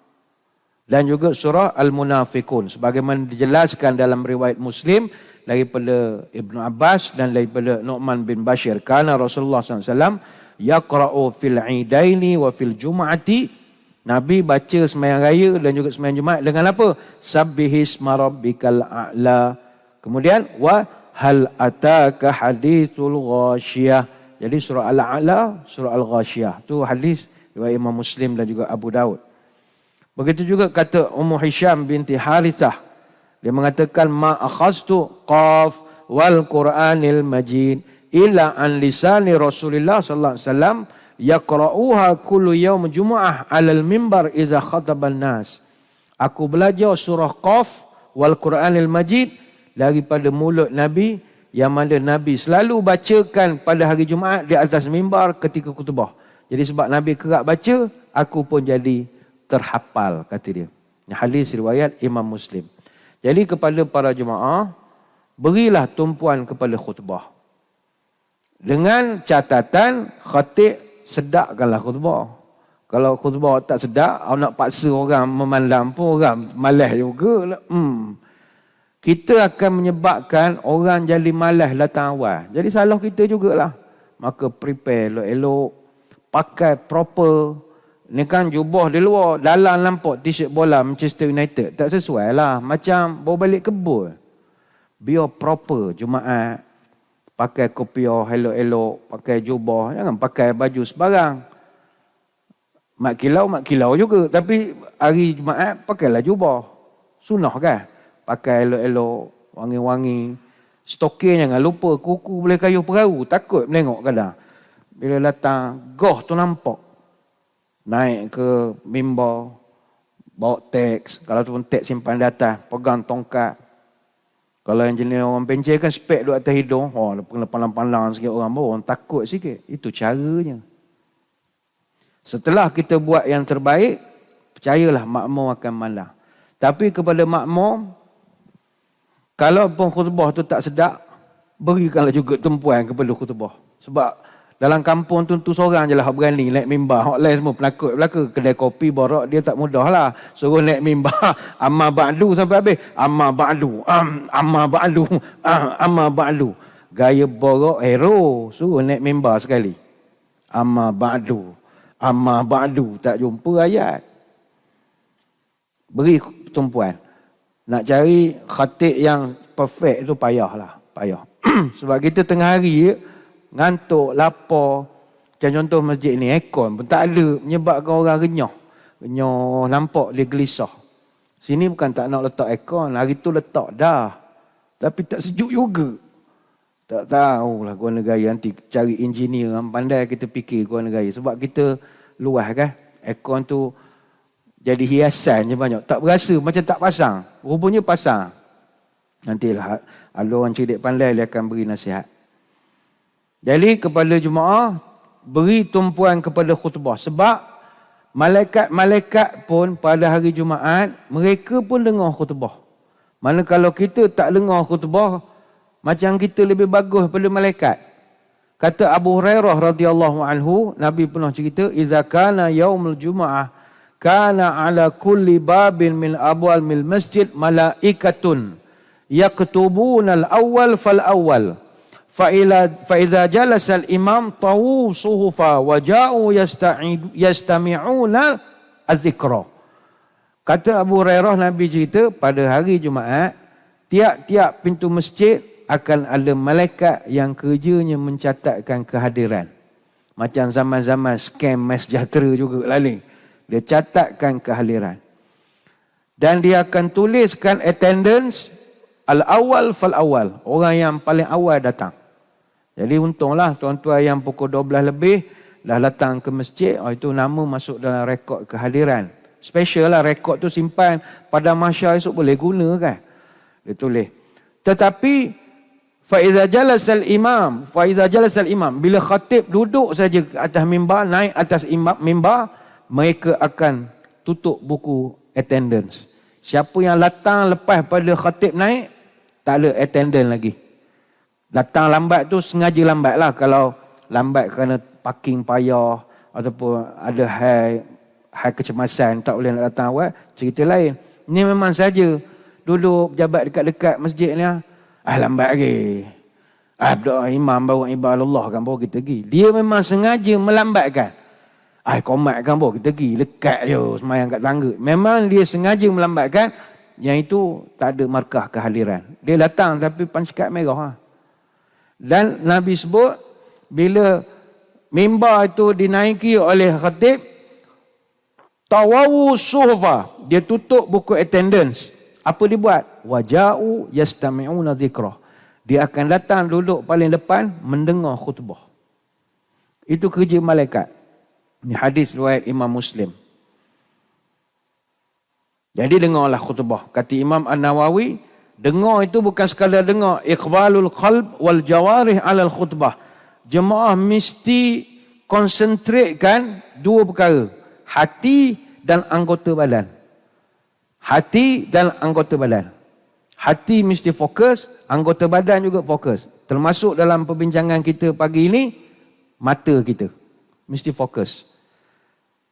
dan juga surah Al-Munafiqun. Sebagaimana dijelaskan dalam riwayat Muslim daripada Ibnu Abbas dan daripada Nu'man bin Bashir. Kana Rasulullah SAW yaqra'u fil idaini wa fil jum'ati. Nabi baca sembahyang raya dan juga sembahyang Jumaat dengan apa? Sabbihisma rabbikal a'la. Kemudian wa hal ataka hadithul ghashiyah. Jadi surah Al-A'la, surah Al-Ghashiyah. Itu hadis riwayat Imam Muslim dan juga Abu Daud. Begitu juga kata Ummu Hisham binti Harithah. Dia mengatakan ma akhaztu qaf wal Qur'anil Majid illa an lisani Rasulullah sallallahu alaihi wasallam yaqra'uha kullu yaum Jumu'ah 'alal mimbar idza khataban nas. Aku belajar surah Qaf wal Qur'anil Majid daripada mulut Nabi, yang mana Nabi selalu bacakan pada hari Jumaat di atas mimbar ketika khutbah. Jadi sebab Nabi kerap baca, aku pun jadi terhafal, kata dia. Hadis riwayat Imam Muslim. Jadi kepada para jemaah, berilah tumpuan kepada khutbah. Dengan catatan khatib sedapkanlah khutbah. Kalau khutbah tak sedap, nak paksa orang memandang pun orang malas juga. Kita akan menyebabkan orang jadi malas datang awal. Jadi salah kita jugalah. Maka prepare elok-elok, pakai proper. Ni kan jubah di luar, dalam nampak t-shirt bola Manchester United. Tak sesuai lah. Macam bawa balik kebun. Biar proper Jumaat. Pakai kopiah elok-elok, pakai jubah. Jangan pakai baju sebarang. Mak kilau juga. Tapi hari Jumaat pakailah jubah. Sunnah kan? Pakai elok-elok, wangi-wangi. Stokir jangan lupa. Kuku boleh kayuh perahu. Takut menengok kadang. Bila datang, goh tu nampak. Naik ke mimbar. Bawa teks. Kalau tu pun teks simpan di atas. Pegang tongkat. Kalau yang jenis orang pencet kan spek duduk atas hidung. Oh, kena palang-palang sikit orang bawa. Orang takut sikit. Itu caranya. Setelah kita buat yang terbaik, percayalah makmum akan malah. Tapi kepada makmum, kalau pun khutbah tu tak sedap, berikanlah juga tumpuan kepada khutbah. Sebab dalam kampung tu seorang je lah berani naik mimbar. Hak lain semua penakut belaka. Kedai kopi, borak, dia tak mudah lah. Suruh naik mimbar. Amma ba'du sampai habis. Amma ba'du. Amma ba'du. Amma ba'du. Gaya borak hero. Suruh naik mimbar sekali. Amma ba'du. Amma ba'du. Tak jumpa ayat. Beri tumpuan. Nak cari khatib yang perfect tu payahlah. Payah. Sebab kita tengah hari ngantuk, lapar. Macam contoh masjid ni, aircon pun tak ada. Menyebabkan orang renyah. Renyah, nampak dia gelisah. Sini bukan tak nak letak aircon. Hari tu letak dah. Tapi tak sejuk juga. Tak tahulah gua negara. Nanti cari engineer yang pandai kita fikir gua negara. Sebab kita luas kan. Aircon tu jadi hiasan je banyak. Tak berasa macam tak pasang. Rupanya pasang. Nantilah ada orang cerdik pandai dia akan beri nasihat. Jadi kepada jemaah, beri tumpuan kepada khutbah. Sebab malaikat-malaikat pun pada hari Jumaat, mereka pun dengar khutbah. Mana kalau kita tak dengar khutbah, macam kita lebih bagus daripada malaikat. Kata Abu Hurairah radhiyallahu anhu, Nabi pernah cerita, "Idza kana yaumul Jum'ah, kana ala kulli babin min abwalil masjid malaikatun yaktubuna al-awwal fal-awwal." فإذا جلس الإمام طووا صحفا وجاءوا يستمعون الذكر. Kata Abu Hurairah, Nabi cerita pada hari Jumaat, tiap-tiap pintu masjid akan ada malaikat yang kerjanya mencatatkan kehadiran. Macam zaman-zaman scam Mas Sejahtera juga lah ni. Dia catatkan kehadiran. Dan dia akan tuliskan attendance al-awwal fal-awwal. Orang yang paling awal datang. Jadi untunglah tuan-tuan yang pukul 12 lebih dah datang ke masjid. Itu nama masuk dalam rekod kehadiran. Special lah rekod tu simpan pada mahsyar esok boleh guna kan. Dia tulis. Tetapi faiza jalasal imam, bila khatib duduk saja atas mimbar, naik atas mimbar, mereka akan tutup buku attendance. Siapa yang datang lepas pada khatib naik, tak ada attendance lagi. Datang lambat tu sengaja lambat lah. Kalau lambat kerana parking payah ataupun ada hal kecemasan, tak boleh nak datang awal, cerita lain. Ini memang saja duduk pejabat dekat-dekat masjid ni. Lambat lagi. Berdoa imam bawa ibadah Allah kan bawa kita pergi. Dia memang sengaja melambatkan. Komat kan bawa kita pergi. Lekat je semayang kat tangga. Memang dia sengaja melambatkan. Yang itu tak ada markah kehadiran. Dia datang tapi pancikat merah. Dan Nabi sebut, bila mimbar itu dinaiki oleh khatib, tawawu suhfa, dia tutup buku attendance. Apa dia buat? Waja'u yastami'una zikrah. Dia akan datang duduk paling depan mendengar khutbah. Itu kerja malaikat. Ini hadis riwayat Imam Muslim. Jadi dengarlah khutbah. Kata Imam An-Nawawi, dengar itu bukan sekadar dengar, iqbalul qalb wal jawarih alal khutbah. Jemaah mesti konsentrate dua perkara. Hati dan anggota badan. Hati dan anggota badan. Hati mesti fokus, anggota badan juga fokus. Termasuk dalam perbincangan kita pagi ini, mata kita mesti fokus.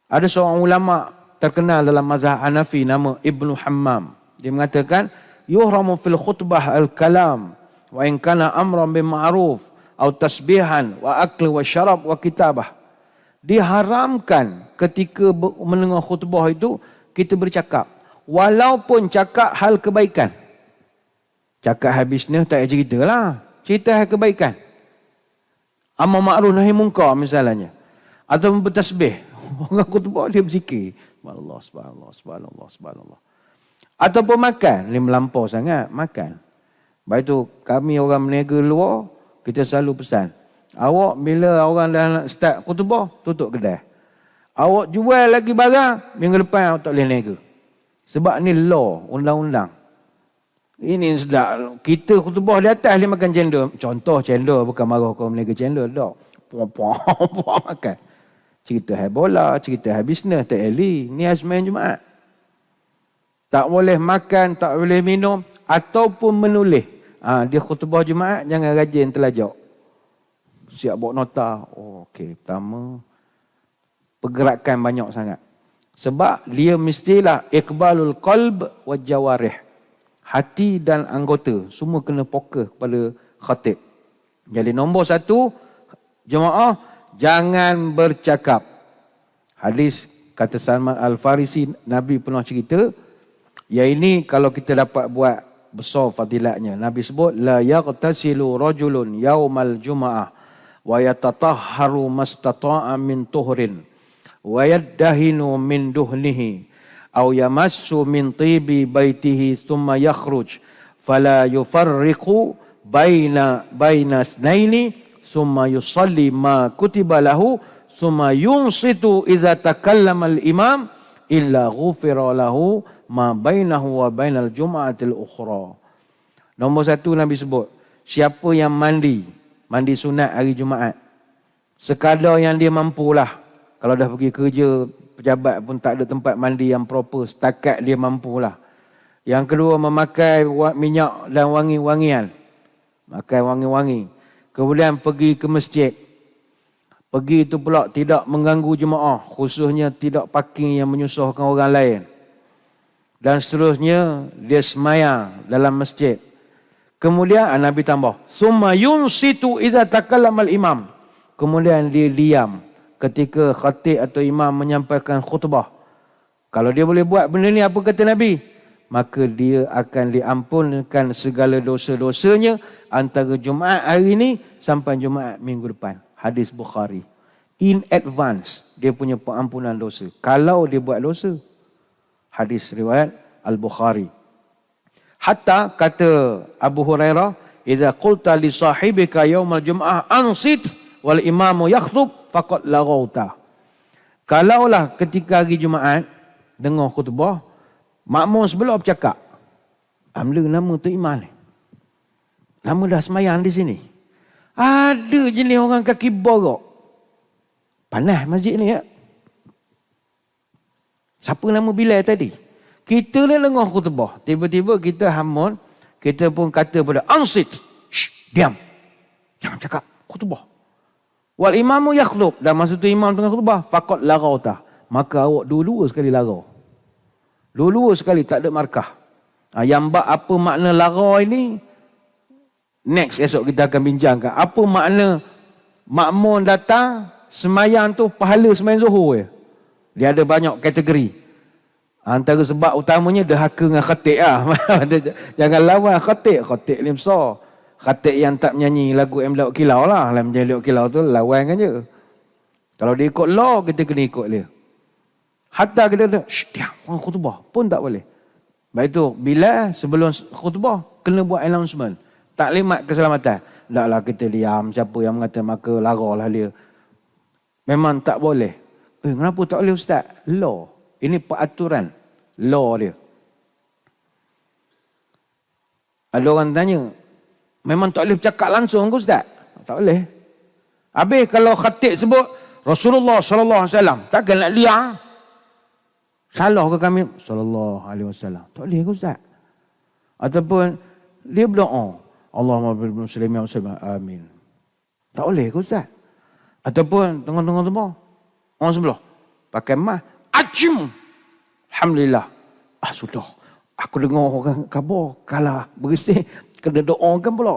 Ada seorang ulama terkenal dalam mazhab Hanafi nama Ibnu Hammam. Dia mengatakan, yuhramu fil khutbah al-kalam wa in kana amran bil ma'ruf atau tasbihan wa akl wa syarab wa kitabah. Diharamkan ketika mendengar khutbah itu kita bercakap. Walaupun cakap hal kebaikan. Cakap hal bisnes tak payah cerita lah. Cerita hal kebaikan. Amar ma'ruf nahi munkar misalnya. Atau bertasbih. Orang khutbah dia berzikir. Subhanallah, subhanallah, subhanallah, subhanallah. Ataupun makan. Ini melampau sangat. Makan. Baik tu kami orang berniaga luar, kita selalu pesan. Awak bila orang dah nak start khutbah, tutup kedai. Awak jual lagi barang, minggu depan awak tak boleh niaga. Sebab ni law, undang-undang. Ini sedap. Kita khutbah di atas dia makan cendol. Contoh cendol, bukan marah kau berniaga cendol. Tak. Puan-puan makan. Cerita hal bola, cerita hal bisnes, tak eli. Ni Azmain Jumaat. Tak boleh makan, tak boleh minum, ataupun menulis. Dia khutbah Jumaat, jangan rajin telajak. Siap bawa nota. Oh, okey. Pertama, pergerakan banyak sangat. Sebab dia mestilah iqbalul qalb wa jawarih. Hati dan anggota. Semua kena fokus kepada khatib. Jadi nombor satu, jemaah, jangan bercakap. Hadis kata Salman Al-Farisi, Nabi pernah cerita, yang ini kalau kita dapat buat besar fadilatnya. Nabi sebut, la yaghtasilu rajulun yaumal jum'ah wa yatatahharu mastata'a min tuhrin wa yaddahinu min duhnihi aw yamassu min tibi baitihi thumma yakhruj fala yufarriqu baina snaini thumma yusalli ma kutiba lahu thumma yunsitu idza takallama al-imam illa ghufira lahu ma bainahu wa bainal jum'atil ukhra. Nombor satu Nabi sebut, siapa yang mandi sunat hari Jumaat, sekadar yang dia mampulah. Kalau dah pergi kerja, pejabat pun tak ada tempat mandi yang proper, setakat dia mampulah. Yang kedua, memakai minyak dan wangi-wangian. Makai wangi-wangi. Kemudian pergi ke masjid. Pergi itu pula tidak mengganggu jemaah, khususnya tidak parking yang menyusahkan orang lain. Dan seterusnya, dia semayang dalam masjid. Kemudian Nabi tambah, summa yunsitu idza takallamal imam. Kemudian dia diam ketika khatib atau imam menyampaikan khutbah. Kalau dia boleh buat benda ni, apa kata Nabi? Maka dia akan diampunkan segala dosa-dosanya antara Jumaat hari ini sampai Jumaat minggu depan. Hadis Bukhari. In advance dia punya pengampunan dosa. Kalau dia buat dosa. Hadis riwayat Al-Bukhari. Hatta kata Abu Hurairah, idza qulta li sahibika yaumal jum'ah ansit wal imamu yakhtub faqad laghauta. Kalaulah ketika hari Jumaat dengar khutbah, makmum sebelah bercakap, alhamdulillah nama tu imam ni. Lama dah semayang di sini. Ada jenis orang kaki borok. Panas masjid ni ya. Siapa nama Bilal tadi? Kita ni dengar khutbah. Tiba-tiba kita hamun. Kita pun kata pada ansit. Shh, diam. Jangan cakap khutbah. Wal imamu yakhlub. Dan masa tu imam tengah khutbah. Faqad laghauta. Maka awak dulu sekali larau. Dulu sekali tak ada markah. Yang apa makna larau ini? Next esok kita akan bincangkan. Apa makna makmum datang, semayang tu pahala semayang zuhur je. Dia ada banyak kategori. Antara sebab utamanya derhaka dengan khatib lah. Jangan lawan khatib. Khatib ni besar. Khatib yang tak menyanyi lagu Emlauk Kilau lah. Dalam Emlauk Kilau tu lawan kan je. Kalau dia ikut law, kita kena ikut dia. Hatta kita kata, shh, diam, orang khutbah pun tak boleh. Baik tu, bila sebelum khutbah, kena buat announcement. Taklimat keselamatan. Taklah kita diam, siapa yang mengata maka larah lah dia. Memang tak boleh. Kenapa tak boleh Ustaz? Law. Ini peraturan. Law dia. Ada orang tanya, memang tak boleh bercakap langsung ke Ustaz? Tak boleh. Habis kalau khatib sebut, Rasulullah sallallahu alaihi wasallam takkan nak liang. Salah ke kami sallallahu alaihi wasallam? Tak boleh ke ustaz? Ataupun dia berdoa, Allahumma bil muslimin wa sallam amin. Tak boleh ke ustaz? Ataupun tengah-tengah tu orang sebelah pakai mah acim. Alhamdulillah. Sudah. Aku dengar orang khabar kalah berisih kena doakan pula.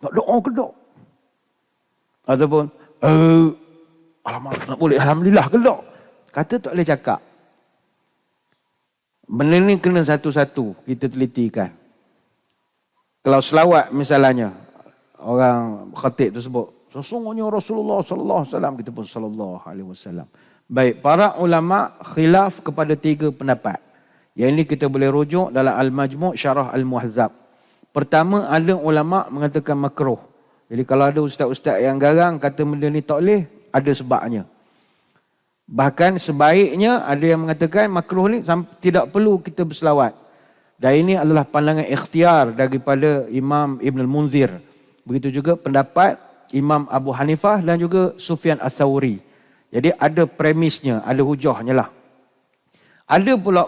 Nak doa ke tak? Ataupun alamak tak boleh alhamdulillah ke tak? Kata tak boleh cakap. Benda ni kena satu-satu kita telitikan. Kalau selawat misalnya orang khatib tersebut, sesungguhnya Rasulullah sallallahu alaihi wasallam, kita pun sallallahu alaihi wasallam. Baik, para ulama khilaf kepada 3 pendapat. Yang ini kita boleh rujuk dalam Al-Majmu' Syarah Al-Muhadzab. Pertama, ada ulama mengatakan makruh. Jadi kalau ada ustaz-ustaz yang garang kata benda ni tak boleh, ada sebabnya. Bahkan sebaiknya ada yang mengatakan makruh ni tidak perlu kita berselawat. Dan ini adalah pandangan ikhtiar daripada Imam Ibn al-Munzir. Begitu juga pendapat Imam Abu Hanifah dan juga Sufyan Ats-Tsauri. Jadi ada premisnya, ada hujahnya lah. Ada pula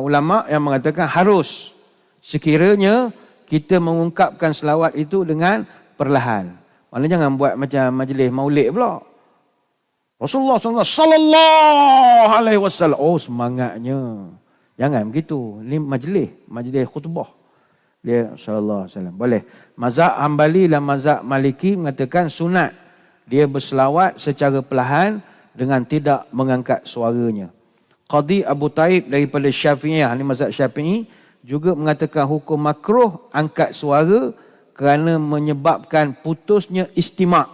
ulama yang mengatakan harus sekiranya kita mengungkapkan selawat itu dengan perlahan. Maknanya jangan buat macam majlis maulid pula. Rasulullah sallallahu alaihi wasallam. Oh, semangatnya. Jangan begitu. Ini majlis khutbah. Dia sallallahu alaihi wasallam. Boleh. Mazhab Hambali dan mazhab Maliki mengatakan sunat dia berselawat secara perlahan dengan tidak mengangkat suaranya. Qadi Abu Taib daripada Syafi'iyah, ini mazhab Syafi'i, juga mengatakan hukum makruh angkat suara kerana menyebabkan putusnya istima'.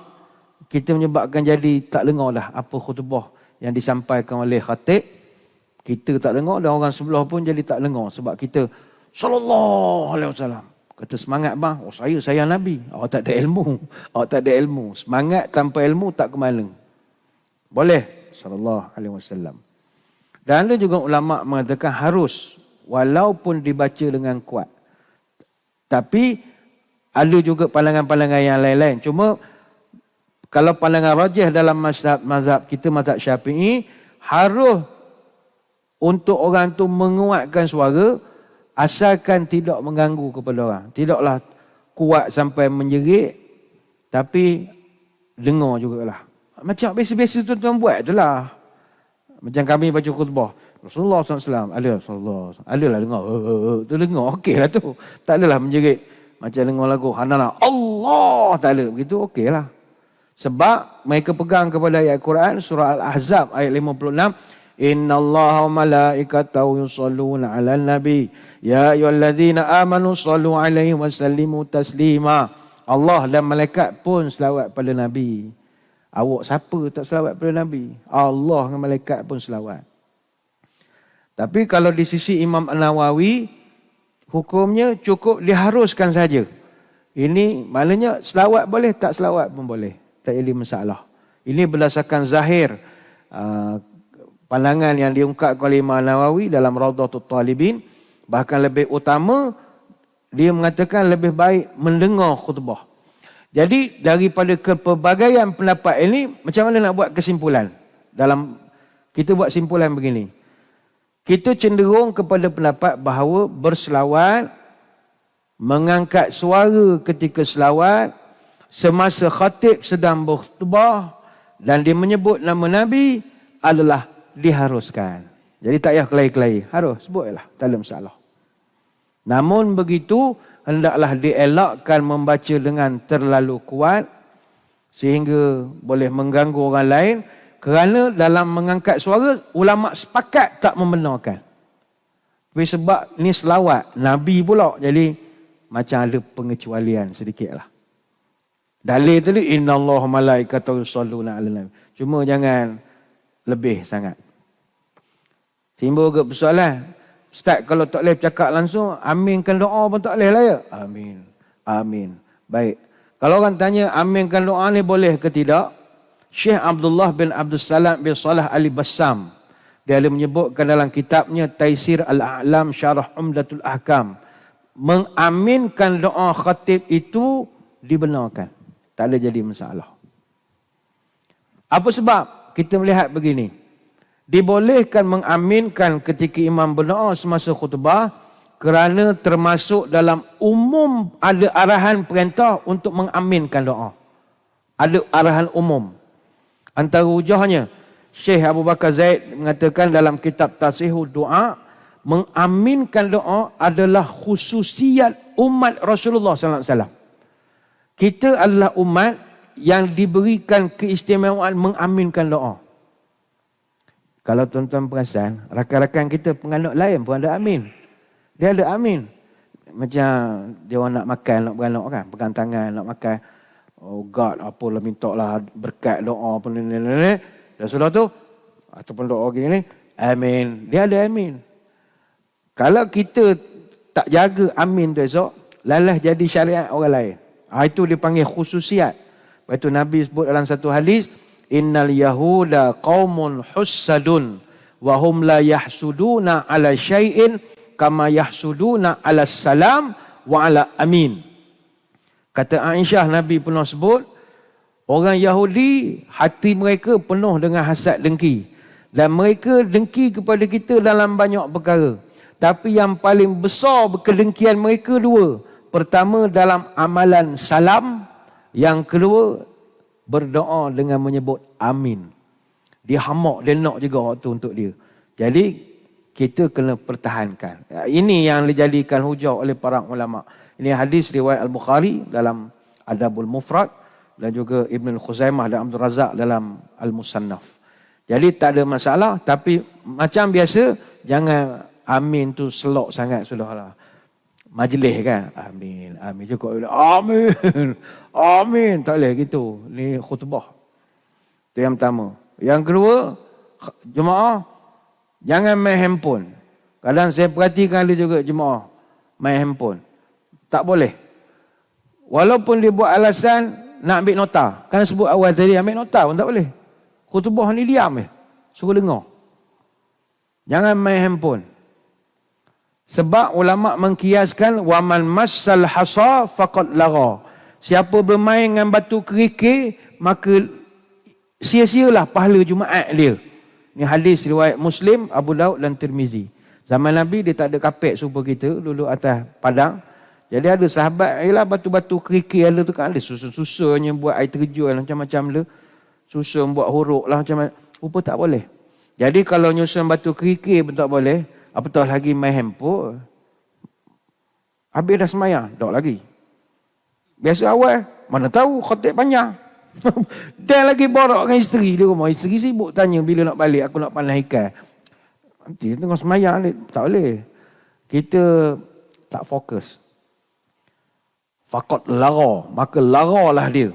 Kita menyebabkan jadi tak dengar dah apa khutbah yang disampaikan oleh khatib. Kita tak dengar dan orang sebelah pun jadi tak dengar sebab kita sallallahu alaihi wasallam. Kata semangat bang, saya sayang Nabi. Awak tak ada ilmu. Awak tak ada ilmu. Semangat tanpa ilmu tak ke mana. Boleh sallallahu alaihi wasallam. Dan ada juga ulama mengatakan harus walaupun dibaca dengan kuat. Tapi ada juga pandangan-pandangan yang lain-lain. Cuma kalau pandangan rajih dalam mazhab kita, mazhab Syafi'i, harus untuk orang tu menguatkan suara asalkan tidak mengganggu kepada orang. Tidaklah kuat sampai menjerit tapi dengar jugalah. Macam biasa-biasa tuan-tuan buat itulah. Macam kami baca khutbah. Rasulullah SAW. Adalah dengar. Tu dengar. Okey lah tu. Tak adalah menjerit. Macam dengar lagu. Hanana. Allah. Tak ada. Begitu okey lah. Sebab mereka pegang kepada ayat Quran. Surah Al-Ahzab ayat 56. Inna Allah wa malaikatahu yusalluna ala nabi. Ya ayyuhalladzina amanu sallu alaihi wa sallimu taslima. Allah dan malaikat pun selawat pada Nabi. Awak siapa tak selawat pada Nabi? Allah dan malaikat pun selawat. Tapi kalau di sisi Imam An-Nawawi, hukumnya cukup diharuskan saja. Ini maknanya selawat boleh, tak selawat pun boleh. Tak jadi masalah. Ini berdasarkan zahir pandangan yang diungkapkan oleh Imam An-Nawawi dalam Rawdatul Talibin. Bahkan lebih utama, dia mengatakan lebih baik mendengar khutbah. Jadi daripada kepelbagaian pendapat ini, macam mana nak buat kesimpulan? Kita buat simpulan begini. Kita cenderung kepada pendapat bahawa berselawat, mengangkat suara ketika selawat, semasa khatib sedang berkhutbah dan dia menyebut nama Nabi adalah diharuskan. Jadi tak payah kelahi-kelahi. Harus sebutlah, tak ada masalah. Namun begitu, hendaklah dielakkan membaca dengan terlalu kuat sehingga boleh mengganggu orang lain, kerana dalam mengangkat suara ulama sepakat tak membenarkan. Tapi sebab ni selawat Nabi pula, jadi macam ada pengecualian sedikitlah. Dalil tadi innallaha malaikatahu yusalluna 'alan nabi. Cuma jangan lebih sangat. Timbul ke persoalan, Ustaz, kalau tak boleh cakap langsung, aminkan doa pun tak boleh lah ya? Amin. Amin. Baik. Kalau orang tanya, aminkan doa ni boleh ke tidak? Syekh Abdullah bin Abdul Salam bin Salah Ali Bassam, dia ada menyebutkan dalam kitabnya Taisir Al-A'lam Syarah Umdatul Ahkam, mengaminkan doa khatib itu dibenarkan. Tak ada jadi masalah. Apa sebab? kita melihat begini. Dibolehkan mengaminkan ketika imam berdoa semasa khutbah kerana termasuk dalam umum ada arahan perintah untuk mengaminkan doa. Ada arahan umum. Antara hujahnya, Syekh Abu Bakar Zaid mengatakan dalam kitab Tasihul Doa, mengaminkan doa adalah khususiat umat Rasulullah sallallahu alaihi wasallam. Kita adalah umat yang diberikan keistimewaan mengaminkan doa. Kalau tuan-tuan perasan, rakan-rakan kita penganut lain pun ada amin. Dia ada amin. Macam dia orang nak makan, nak beranak kan, pegang tangan nak makan. Oh God, apalah minta lah berkat doa apa ni. Dan sudah tu, ataupun doa gini ni, amin. Dia ada amin. Kalau kita tak jaga amin tu esok, lalas jadi syariat orang lain. Itu dipanggil khususiat. Lepas tu Nabi sebut dalam satu hadis, innal yahuda qaumun hussadun wa hum la yahsuduna ala syai'in kama yahsuduna ala salam wa ala amin. Kata Aisyah, Nabi pernah sebut, orang Yahudi, hati mereka penuh dengan hasad dengki. Dan mereka dengki kepada kita dalam banyak perkara. Tapi yang paling besar kedengkian mereka dua. Pertama dalam amalan salam. Yang kedua, berdoa dengan menyebut amin. Dia hamak, dia nak juga waktu untuk dia. Jadi, kita kena pertahankan. Ini yang dijadikan hujah oleh para ulama'. Ini hadis riwayat Al-Bukhari dalam Adabul Mufrad dan juga Ibn Khuzaimah dan Abdul Razak dalam Al-Musannaf. Jadi tak ada masalah, tapi macam biasa jangan amin tu selok sangat sudahlah. Majlis kan, amin, amin cukup. Amin, amin, tak boleh gitu. Ni khutbah. Itu yang pertama. Yang kedua, jemaah jangan main handphone. Kadang saya perhatikan ada juga jemaah main handphone. Tak boleh. Walaupun dia buat alasan nak ambil nota. Kan sebut awal tadi ambil nota pun tak boleh. Khutbah ni diam suruh dengar. Jangan main handphone. Sebab ulama' mengkiaskan waman massal hasa faqad lagha. Siapa bermain dengan batu kerikil maka sia-sialah pahala Jumaat dia. Ni hadis riwayat Muslim, Abu Daud dan Tirmizi. Zaman Nabi dia tak ada kapek supaya kita duduk atas padang. Jadi ada sahabat, ialah batu-batu kerikil ada tu kan, ada susun-susunnya buat air terjun macam-macam le. Susun buat huruf lah macam-macam. Rupa tak boleh. Jadi kalau nyusun batu kerikil pun tak boleh, apatah lagi main handphone. Habis dah semayang, tak lagi. Biasa awal, mana tahu khatib panjang. Dan lagi borak dengan isteri di rumah. Isteri sibuk tanya bila nak balik, aku nak pandai ikan. Nanti tengah semayang ni, tak boleh. Kita tak fokus. Faqad lara, maka laralah dia.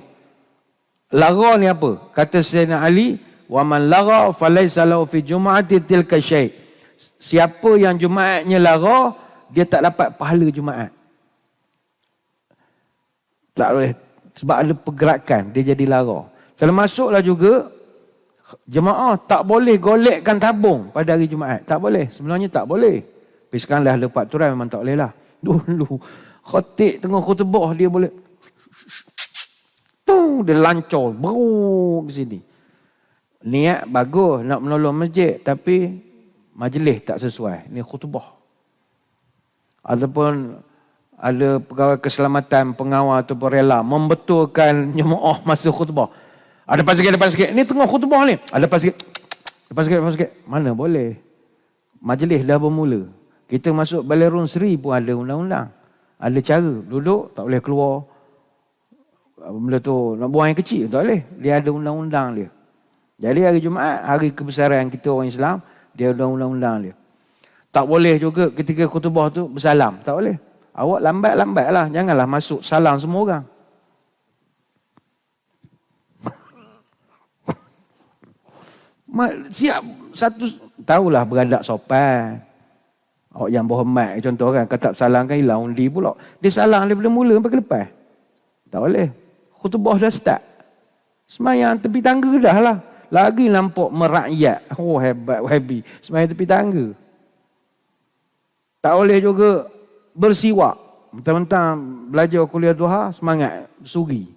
Lara ni apa? Kata Sayyidina Ali, wa man lara falaysa lahu fi jum'ati tilka syai'. Siapa yang Jumaatnya lara, dia tak dapat pahala Jumaat. Tak boleh. Sebab ada pergerakan, dia jadi lara. Termasuklah juga, jemaah tak boleh golekkan tabung pada hari Jumaat. Tak boleh. Sebenarnya tak boleh. Tapi sekarang dah ada peraturan, memang tak boleh lah. Dulu, khatib tengah khutbah, dia boleh dia lancor, beruk ke sini. Niat bagus, nak menolong masjid, tapi majlis tak sesuai. Ini khutbah. Ataupun ada pegawai keselamatan, pengawal atau rela membetulkan jemaah masa khutbah. Ada depan sikit. Ni tengah khutbah ni. Ada depan sikit. Mana boleh. Majlis dah bermula. Kita masuk Balerun Seri pun ada undang-undang. Ada cara. Duduk, tak boleh keluar. Benda tu, nak buang yang kecil, tak boleh. Dia ada undang-undang dia. Jadi hari Jumaat, hari kebesaran kita orang Islam, dia ada undang-undang dia. Tak boleh juga ketika khutbah tu bersalam. Tak boleh. Awak lambat-lambat lah. Janganlah masuk salam semua orang. Siap satu, tahulah beradab sopan. Awak yang berhormat, contoh kan, kata salam kan hilang undi pula. Dia salam daripada mula sampai ke lepas. Tak boleh. Khutbah dah start. Semayang tepi tangga dah lah. Lagi nampak merakyat. Oh hebat, happy. Semayang tepi tangga. Tak boleh juga bersiwak. Mentang-mentang belajar kuliah duha, semangat suri.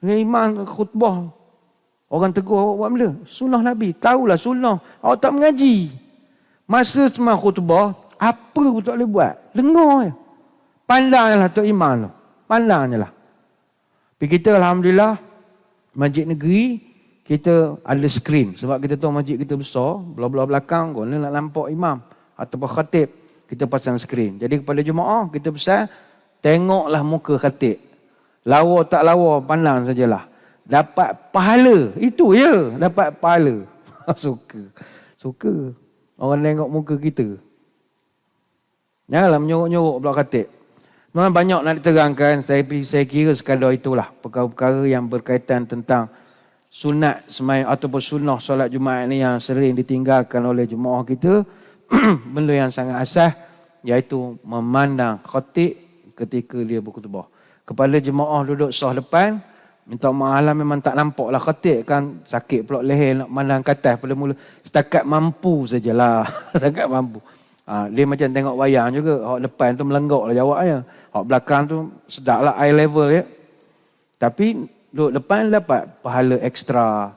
Ini imam khutbah. Orang tegur awak buat benda. Sunnah Nabi. Tahulah sunnah. Awak tak mengaji. Masa semua khutbah, apa pun tak boleh buat. Dengar je. Pandang je lah Tok Imam tu. Pandang je lah. Tapi kita Alhamdulillah, masjid negeri, kita ada skrin. Sebab kita tahu masjid kita besar, belah-belah belakang, kalau nak nampak imam ataupun khatib, kita pasang skrin. Jadi kepada jemaah, kita pesan, tengoklah muka khatib. Lawa tak lawa, pandang sajalah. Dapat pahala. Itu je, dapat pahala. Suka. Orang tengok muka kita. Janganlah menyorok-nyorok pula khatib. Memang banyak nak diterangkan, saya kira sekadar itulah perkara-perkara yang berkaitan tentang sunat sembahyang ataupun sunnah solat Jumaat ni yang sering ditinggalkan oleh jemaah kita. Benda yang sangat asas, iaitu memandang khatib ketika dia berkhutbah. Kepala jemaah duduk sah depan, minta maaf lah, memang tak nampak lah khatib kan, sakit pula leher nak mandang ke atas pada mula. Setakat mampu sajalah. Setakat mampu. Dia macam tengok wayang juga. Hak depan tu melenggak lah jawabnya. Hak belakang tu sedap lah eye level ya. Tapi duduk depan dapat pahala ekstra.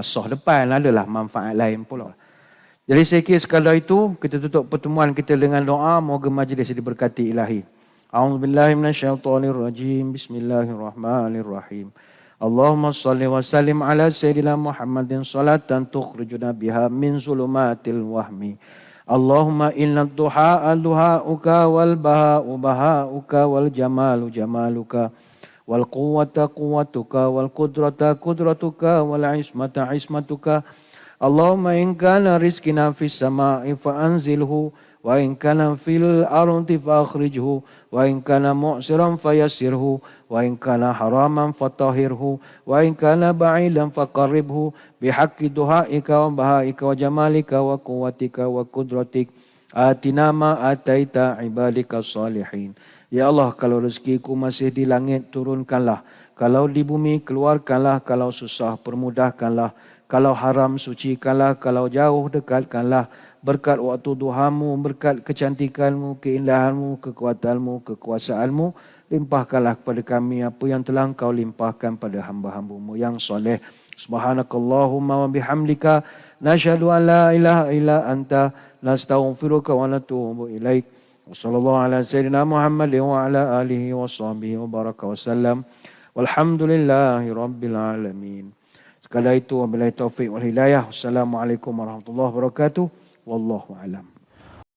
Sah depan adalah manfaat lain pula. Jadi saya kira sekadar itu, kita tutup pertemuan kita dengan doa. Moga majlis diberkati ilahi. A'udzubillahi minasyaitonirrajim. Bismillahirrahmanirrahim. Allahumma salli wa sallim ala Sayyidina Muhammadin salatan tukhrijuna biha min zulumatil wahmi. Allahumma inna duha'a duha'uka wal baha'u baha'uka wal jamalu jamaluka wal quwwata quwwatuka wal qudrata qudratuka wal ismata ismatuka. Allahumma in kana rizqina fis sama'i fa anzilhu wa in kana fil ardi fa akhrijhu wa in kana mu'siran fayassirhu wa in kana haraman fatahhirhu wa in kana ba'idan faqarribhu bihaqqi duhaika wa bahaika wa jamalika wa quwwatika wa qudratik atina ma ataita ibadika salihin. Ya Allah, kalau rezekiku masih di langit turunkanlah, kalau di bumi keluarkanlah, kalau susah permudahkanlah, kalau haram sucikanlah, kalau jauh dekatkanlah. Berkat waktu duhamu, berkat kecantikanmu, keindahanmu, kekuatanmu, kekuasaanmu, limpahkanlah kepada kami apa yang telah Engkau limpahkan pada hamba-hambamu yang soleh. Subhanakallahumma wa bihamdika nasyhadu an la ilaha illa anta nastaghfiruka wa natubu ilaik. Wassallallahu ala sayyidina Muhammadin wa ala alihi wa sahbihi wa baraka wa sallam. Walhamdulillahi rabbil alamin. Sekadar itu, wabillahi taufiq wal hidayah. Wassalamualaikum warahmatullahi wabarakatuh. Wallahu a'lam.